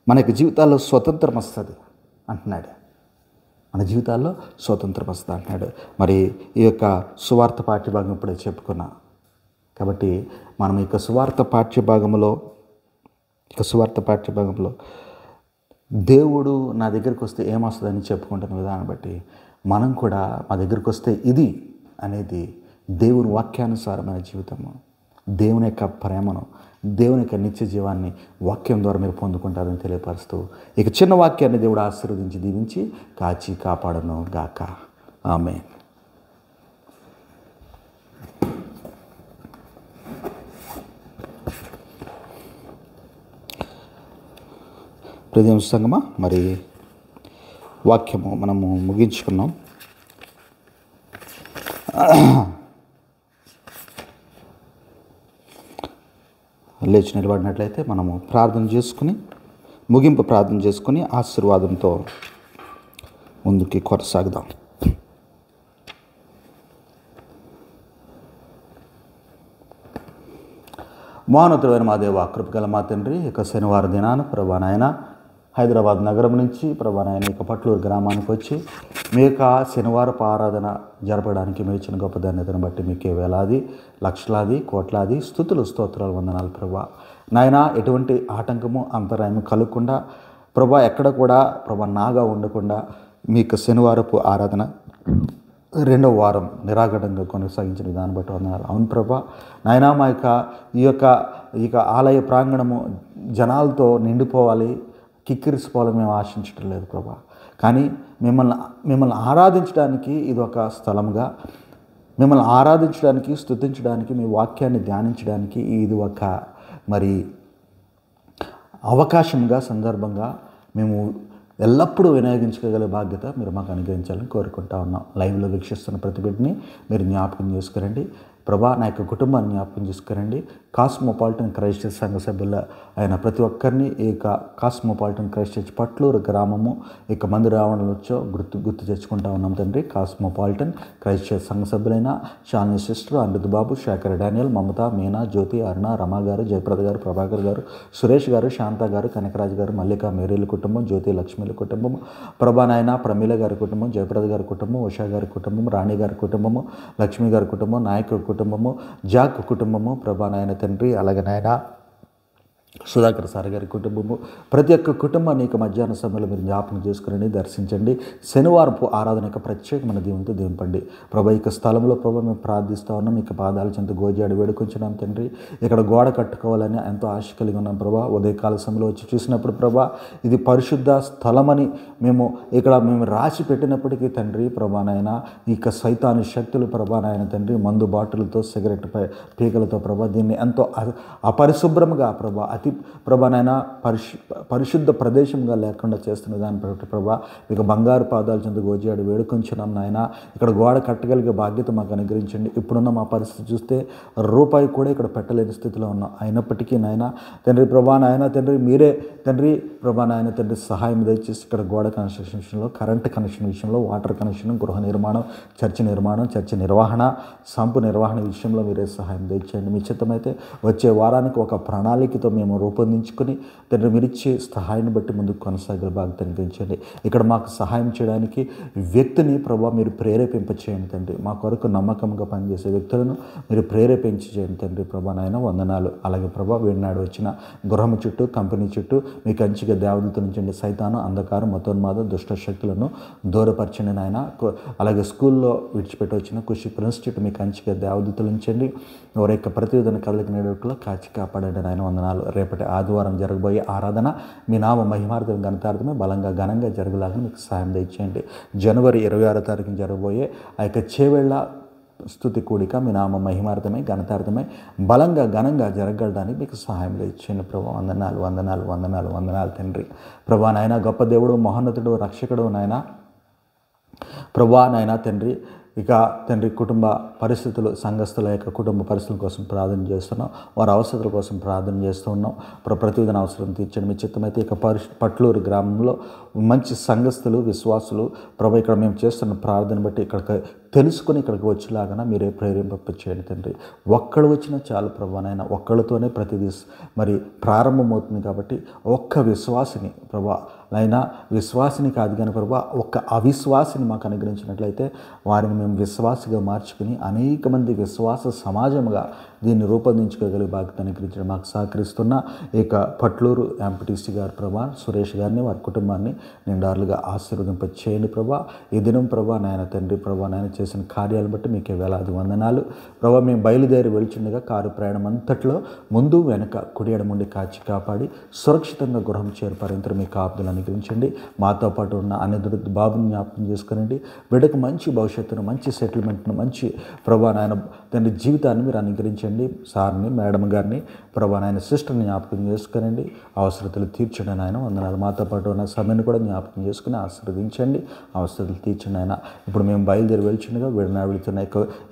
మనకి జీవితాల్లో స్వతంత్రం వస్తుంది అంటున్నాడు. మన జీవితాల్లో స్వతంత్రం వస్తుంది అంటున్నాడు. మరి ఈ యొక్క సువార్త పాఠ్యభాగం ఇప్పుడే చెప్పుకున్నా. కాబట్టి మనం ఈ యొక్క సువార్త పాఠ్యభాగంలో దేవుడు నా దగ్గరికి వస్తే ఏమొస్తుందని చెప్పుకుంటున్న విధానం బట్టి మనం కూడా మా దగ్గరికి వస్తే ఇది అనేది దేవుని వాక్యానుసారమైన జీవితము, దేవుని యొక్క ప్రేమను, దేవుని యొక్క నిత్య జీవాన్ని వాక్యం ద్వారా మీరు పొందుకుంటారని తెలియపరుస్తూ ఇక చిన్న వాక్యాన్ని దేవుడు ఆశీర్వదించి దీవించి కాచి కాపాడను గాక. ఆమేన్. ప్రియమైన సంగమా, మరి వాక్యము మనము ముగించుకున్నాం. లేచి నిలబడినట్లయితే మనము ప్రార్థన చేసుకుని ముగింపు ప్రార్థన చేసుకుని ఆశీర్వాదంతో ముందుకి కొనసాగుదాం. మహోన్నతుడైన మా దేవ, కృపగల మా తండ్రి, ఇక శనివారం దినాన ప్రభా నాయన హైదరాబాద్ నగరం నుంచి ప్రభా నాయన ఇక పట్లూరు గ్రామానికి వచ్చి మీ యొక్క శనివారపు ఆరాధన జరపడానికి మీ ఇచ్చిన గొప్ప ధన్యతను బట్టి మీకే వేలాది లక్షలాది కోట్లాది స్తుతులు స్తోత్రాలు వందనాలు ప్రభా నాయన. ఎటువంటి ఆటంకము అంతరాయము కలగకుండా ప్రభా, ఎక్కడ కూడా ప్రభా నాగా ఉండకుండా మీకు శనివారపు ఆరాధన రెండవ వారం నిరాఘటంగా కొనసాగించిన విధానం బట్టి వందనాలు. అవును ప్రభా నాయన, మా యొక్క ఆలయ ప్రాంగణము జనాలతో నిండిపోవాలి, కిక్కిరిసిపోవాలని మేము ఆశించడం లేదు ప్రభా. కానీ మిమ్మల్ని ఆరాధించడానికి ఇది ఒక స్థలంగా, మిమ్మల్ని ఆరాధించడానికి, స్తుతించడానికి, మీ వాక్యాన్ని ధ్యానించడానికి ఇది ఒక మరి అవకాశంగా, సందర్భంగా మేము ఎల్లప్పుడూ వినియోగించుకోగల బాధ్యత మీరు మాకు అనుగ్రహించాలని కోరుకుంటా ఉన్నాం. లైవ్లో వీక్షిస్తున్న ప్రతి బిడ్డని మీరు జ్ఞాపకం చేసుకురండి ప్రభా. నా యొక్క కుటుంబాన్ని జ్ఞాపకం చేసుకురండి. కాస్మోపాలిటన్ క్రైస్ట్ చర్చ్ సంఘ సభ్యుల అయిన ప్రతి ఒక్కరిని ఈ యొక్క కాస్మోపాలిటన్ క్రైస్ట్ చర్చ్ పట్లూరు గ్రామము ఇక మంది రావణలు వచ్చో గుర్తు తెచ్చుకుంటా ఉన్నాం తండ్రి. కాస్మోపాలిటన్ క్రైస్ట్ చర్చ్ సంఘ సభ్యులైన షాలిని సిస్టర్, అమృత్ బాబు, శేఖర్ డానియల్, మమత, మీనా, జ్యోతి, అరుణ, రమ గారు, జయప్రద గారు, ప్రభాకర్ గారు, సురేష్ గారు, శాంత గారు, కనకరాజు గారు, మల్లిక, మేరీల కుటుంబం, జ్యోతి లక్ష్మీల కుటుంబం, ప్రభానాయన, ప్రమీల గారి కుటుంబం, జయప్రద గారి కుటుంబం, ఉషా గారి కుటుంబం, రాణి గారి కుటుంబము, లక్ష్మీ గారి కుటుంబం, నాయకుడి కుటుంబము, జాక్ కుటుంబము, ప్రభానాయన తండ్రి, అలాగే నాయన సుధాకర్ సార్ గారి కుటుంబము, ప్రతి ఒక్క కుటుంబాన్ని ఇక మధ్యాహ్న సమయంలో మీరు జ్ఞాపకం చేసుకుని దర్శించండి. శనివారపు ఆరాధన యొక్క ప్రత్యేకమైన దీవంతో దీవింపండి ప్రభా. ఇక స్థలంలో ప్రభా మేము ప్రార్థిస్తూ ఉన్నాం, ఇక పాదాల చెంత గోజాడి వేడుకొంచున్నాం తండ్రి. ఇక్కడ గోడ కట్టుకోవాలని ఎంతో ఆశ కలిగి ఉన్నాం ప్రభా. ఉదయకాల సమయంలో వచ్చి చూసినప్పుడు ప్రభా, ఇది పరిశుద్ధ స్థలమని మేము రాసి పెట్టినప్పటికీ తండ్రి ప్రభా నాయన, ఇక సైతాను శక్తులు ప్రభా నాయన తండ్రి, మందు బాటిల్తో, సిగరెట్ పీకలతో ప్రభా దీన్ని ఎంతో అపరిశుభ్రంగా ప్రభా, అతి ప్రభానైనా పరిశుద్ధ ప్రదేశంగా లేకుండా చేస్తున్న దాన్ని బట్టి ప్రభా ఇక బంగారు పాదాల చెంత గోజాడు వేడుకొంచున్నాం నాయన. ఇక్కడ గోడ కట్టగలిగే బాధ్యత మాకు అనుగ్రహించండి. ఇప్పుడున్న మా పరిస్థితి చూస్తే రూపాయి కూడా ఇక్కడ పెట్టలేని స్థితిలో ఉన్నాం. అయినప్పటికీ నాయన తండ్రి ప్రభా నాయన తండ్రి, మీరే తండ్రి ప్రభా నాయన తండ్రి సహాయం దయచేసి ఇక్కడ గోడ కన్స్ట్రక్షన్ విషయంలో, కరెంట్ కనెక్షన్ విషయంలో, వాటర్ కనెక్షన్, గృహ నిర్మాణం, చర్చి నిర్వహణ, సంపు నిర్వహణ విషయంలో మీరే సహాయం దయచేయండి. మీ చిత్తమైతే వచ్చే వారానికి ఒక ప్రణాళికతో మేము రూపొందించుకొని తండ్రి మీరిచ్చే సహాయాన్ని బట్టి ముందుకు కొనసాగే బాధ్యత అనిపించండి. ఇక్కడ మాకు సహాయం చేయడానికి వ్యక్తిని ప్రభా మీరు ప్రేరేపింపచేయండి తండ్రి. మా కొరకు నమ్మకంగా పనిచేసే వ్యక్తులను మీరు ప్రేరేపించి చేయండి తండ్రి ప్రభా నాయన వందనాలు. అలాగే ప్రభా వీడినాడు వచ్చిన గృహం చుట్టూ, కంపెనీ చుట్టూ మీ కంచిగా దేవదూతల నుంచండి సైతాను, అంధకారం, మతోన్మాద, దుష్ట శక్తులను దూరపరచండి నాయన. అలాగే స్కూల్లో విడిచిపెట్టి వచ్చిన కృషి ప్రిన్స్ చుట్టూ మీ కంచిగా దేవదూతలు ఉంచండి. ఎవరి యొక్క ప్రతివేదన కదలిక నేడుకలో కాచి కాపాడండి నాయన వందనాలు. రేపటి ఆదివారం జరగబోయే ఆరాధన మీ నామ మహిమార్థం ఘనతార్థమే బలంగా ఘనంగా జరగలాగా మీకు సాయం దయచేయండి. జనవరి 26వ తారీఖున జరగబోయే ఆ యొక్క చేవేళ్ల స్తుతి కూడిక మీ నామ మహిమార్థమై ఘనతార్థమై బలంగా ఘనంగా జరగడానికి మీకు సహాయం దయచేయండి ప్రభా. వందనాలు తండ్రి ప్రభా నాయన. గొప్ప దేవుడు, మహోన్నతుడు, రక్షకుడు నాయన ప్రభా నాయన తండ్రి. ఇక తండ్రి కుటుంబ పరిస్థితులు, సంఘస్థుల యొక్క కుటుంబ పరిస్థితుల కోసం ప్రార్థన చేస్తున్నాం, వారి అవసరాల కోసం ప్రార్థన చేస్తూ ఉన్నాం. ప్రతివిధన అవసరం తీర్చండి. మీ చిత్తమైతే ఇక పట్లూరు గ్రామంలో మంచి సంఘస్థులు, విశ్వాసులు ప్రభు ఇక్కడ మేము చేస్తున్న ప్రార్థన బట్టి ఇక్కడికి తెలుసుకొని ఇక్కడికి వచ్చేలాగా మీరే ప్రేరేపింపచేయండి తండ్రి. ఒక్కడు వచ్చినా చాలు ప్రభా నాయన. ఒక్కడితోనే ప్రతిదీ మరి ప్రారంభమవుతుంది కాబట్టి ఒక్క విశ్వాసిని ప్రభా అయినా, విశ్వాసిని కాదు కానీ ప్రభా ఒక్క అవిశ్వాసిని మాకు అనుగ్రహించినట్లయితే వారిని మేము విశ్వాసిగా మార్చుకుని అనేక మంది విశ్వాస సమాజంగా దీన్ని రూపొందించుకోగలిగే బాధ్యత అనుగ్రహించడం మాకు సహకరిస్తున్న ఇక పట్లూరు ఎంపీటీసీ గారు ప్రభా సురేష్ గారిని, వారి కుటుంబాన్ని నిండారులుగా ఆశీర్వదింపచేయండి ప్రభా. ఈ దినం ప్రభా నాయన తండ్రి ప్రభా నాయన చేసిన కార్యాలను బట్టి మీకే వేలాది వందనాలు ప్రభా. మేము బయలుదేరి వెళ్తుండగా కారు ప్రయాణం అంతట్లో ముందు వెనక కుడి ఎడముండి కాచి కాపాడి సురక్షితంగా గృహం చేరుపారింతరు మీ కాపుదలు అనుగ్రహించండి. మాతో పాటు ఉన్న అనిరుద్ధ బాబుని జ్ఞాపకం చేసుకునండి. బిడ్డకు మంచి భవిష్యత్తును, మంచి సెటిల్మెంట్ను, మంచి ప్రభా నాయన తండ్రి జీవితాన్ని మీరు అనుగ్రహించండి. సార్ని, మేడం గారిని, ప్రభా నాయన సిస్టర్ని జ్ఞాపకం చేసుకునండి. అవసరతలు తీర్చండి నాయన. వందనాలు. మాతో పాటు ఉన్న సమయాన్ని కూడా జ్ఞాపకం చేసుకుని ఆశీర్వదించండి. అవసరతలు తీర్చండి ఆయన. ఇప్పుడు మేము బయలుదేరి వెళ్తుండగా వెళ్తున్న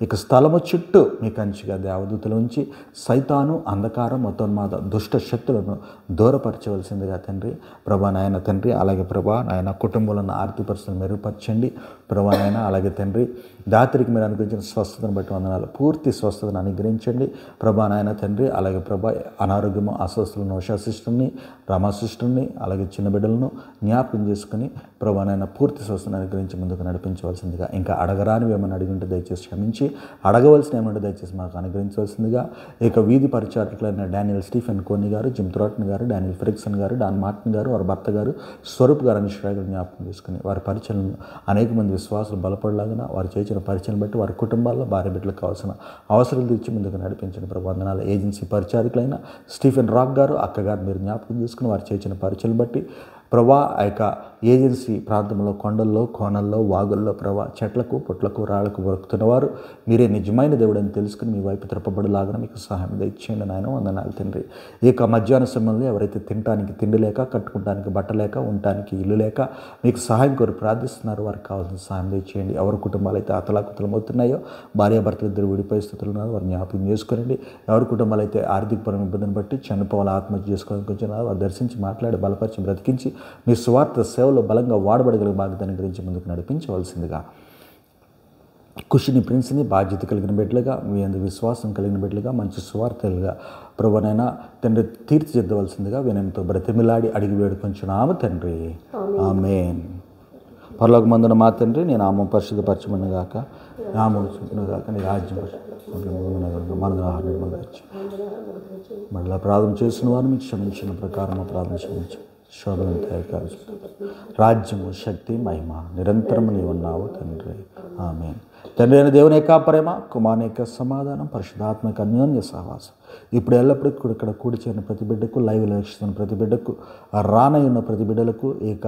ఇక స్థలము చుట్టూ మీ కంచిగా దేవదూతలు ఉంచి సైతాను, అంధకారం, మతోన్మాద దుష్ట శక్తులను దూరపరచవలసిందిగా తండ్రి. ప్రభా నాయన తండ్రి, అలాగే ప్రభా నాయన కుటుంబంలో ఆర్థిక పరిస్థితులు మెరుగుపరచండి. ప్రభా నాయన అలాగే తండ్రి దాత్రికి మీరు అనుగ్రహించిన స్వస్థతను బట్టి వందనాలు. పూర్తి స్వస్థతను అనుగ్రహించండి ప్రభా నాయన తండ్రి. అలాగే ప్రభా అనారోగ్యము, అస్వస్థలను, ఉషా సిస్టర్ని, రమా సిస్టర్ని, అలాగే చిన్న బిడ్డలను జ్ఞాపకం చేసుకుని ప్రభా నాయన పూర్తి స్వస్థతను అనుగ్రహించి ముందుకు నడిపించవలసిందిగా. ఇంకా అడగరానివి ఏమైనా అడిగి ఉంటే దయచేసి క్షమించి, అడగవలసిన ఏమంటే దయచేసి మాకు అనుగ్రహించవలసిందిగా. ఇక వీధి పరిచారకులైన డానియల్ స్టీఫెన్ కోని గారు, జిమ్ థ్రాటన్ గారు, డానియల్ ఫ్రిక్సన్ గారు, డాన్ మార్టిన్ గారు, వారి భర్త గారు స్వరూప్ గారు అని శ్రేయలు జ్ఞాపకం చేసుకుని వారి పరిచయలను అనేక మంది విశ్వాసులు బలపడలాగిన వారు చేసిన పరిచయం బట్టి వారి కుటుంబాల్లో భార్య బిడ్డలకు కావాల్సిన అవసరాలు తెచ్చి ముందుకు నడిపించిన ప్రబంధనాల ఏజెన్సీ పరిచారకులైన స్టీఫెన్ రాక్ గారు, అక్కగారు మీరు జ్ఞాపకం చేసుకుని వారు చేసిన పరిచయం బట్టి ప్రభా ఆ యొక్క ఏజెన్సీ ప్రాంతంలో కొండల్లో, కోనల్లో, వాగుల్లో ప్రభా చెట్లకు, పుట్లకు, రాళ్లకు బ్రతుకుతున్నవారు మీరే నిజమైన దేవుడని తెలుసుకుని మీ వైపు త్రిప్పబడిలాగా మీకు సహాయం దయచేయండి నాయన. వందనాలు తండ్రి. ఇక మధ్యాహ్న సమయంలో ఎవరైతే తినడానికి తిండి లేక, కట్టుకుంటానికి బట్ట లేక, ఉండటానికి ఇల్లు లేక మీకు సహాయం కోరి ప్రార్థిస్తున్నారు వారికి కావాల్సిన సహాయం దయచేయండి. ఎవరి కుటుంబాలు అయితే అతలాకుతలమవుతున్నాయో, భార్యాభర్తలు ఇద్దరు విడిపోయే స్థితులు ఉన్నారు వారు జ్ఞాపకం చేసుకోండి. ఎవరి కుటుంబాలు అయితే ఆర్థికపరమైన ఇబ్బందిని బట్టి చనిపోవాలి, ఆత్మహత్య చేసుకోవడానికి వచ్చినారు వారు దర్శించి మాట్లాడి బలపరిచి బ్రతికించి మీ స్వార్థ సేవలో బలంగా వాడబడగలిగే బాధ్యతను గురించి ముందుకు నడిపించవలసిందిగా. కుషిని ప్రిన్స్ని బాధ్యత కలిగిన బిడ్డలుగా, మీ అందు విశ్వాసం కలిగిన బిడ్డలుగా, మంచి స్వార్థలుగా ప్రభునైనా తండ్రి తీర్చిదిద్దవలసిందిగా వినయంతో బ్రతిమిలాడి అడిగి వేడుకొంచున్నాము తండ్రి. ఆమేన్. పరలోకమందున మా తండ్రి, నీ నామం పరిశుద్ధపరచబడును గాక, నామం వచ్చును గాక, నీ రాజ్యం మళ్ళీ ప్రార్థన చేసిన వారు మీకు క్షమించిన ప్రకారం ప్రార్థన క్షమించు. శోభనంత రాజ్యము, శక్తి, మహిమ నిరంతరము నీవు ఉన్నావు తండ్రి. ఆమేన్. తండ్రి అయిన దేవుని యొక్క ప్రేమ, కుమారుని యొక్క సమాధానం, పరిశుద్ధాత్మక అన్యోన్య సహవాసం ఇప్పుడు ఎల్లప్పుడూ ఇక్కడ కూడి చేరిన ప్రతి బిడ్డకు, లైవ్ లక్షిస్తున్న ప్రతి బిడ్డకు, రానయ్యున్న ప్రతి బిడ్డలకు, ఇక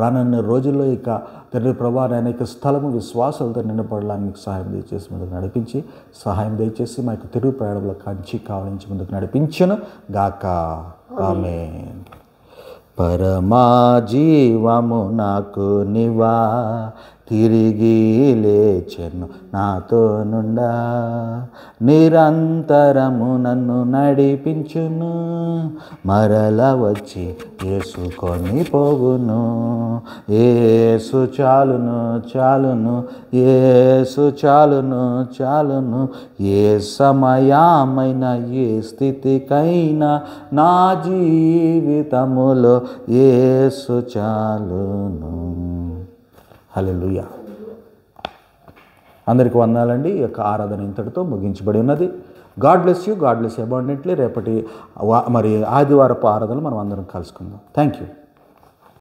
రానున్న రోజుల్లో ఇక తండ్రి ప్రభా అనేక స్థలము విశ్వాసాలతో నిండపడడానికి సహాయం దయచేసి ముందుకు నడిపించి, సహాయం దయచేసి మా యొక్క తిరుగు ప్రయాణంలో కంచి కావలించి ముందుకు నడిపించును గాక. ఆమేన్. పరమా జీవము నాకు నివా తిరిగి లేచెను నాతో నుండా, నిరంతరము నన్ను నడిపించును, మరల వచ్చి యేసుకొని పోవును. యేసు చాలును చాలును, యేసు చాలును చాలును, ఏ సమయమైన ఏ స్థితికైనా నా జీవితములో యేసు చాలును. హల్లెలూయా. అందరికీ వందనాలండి. ఈ యొక్క ఆరాధన ఇంతటితో ముగించబడి ఉన్నది. God bless you, God bless abundantly. రేపటి మరి ఆదివారపు ఆరాధనలు మనం అందరం కలుసుకుందాం. Thank you.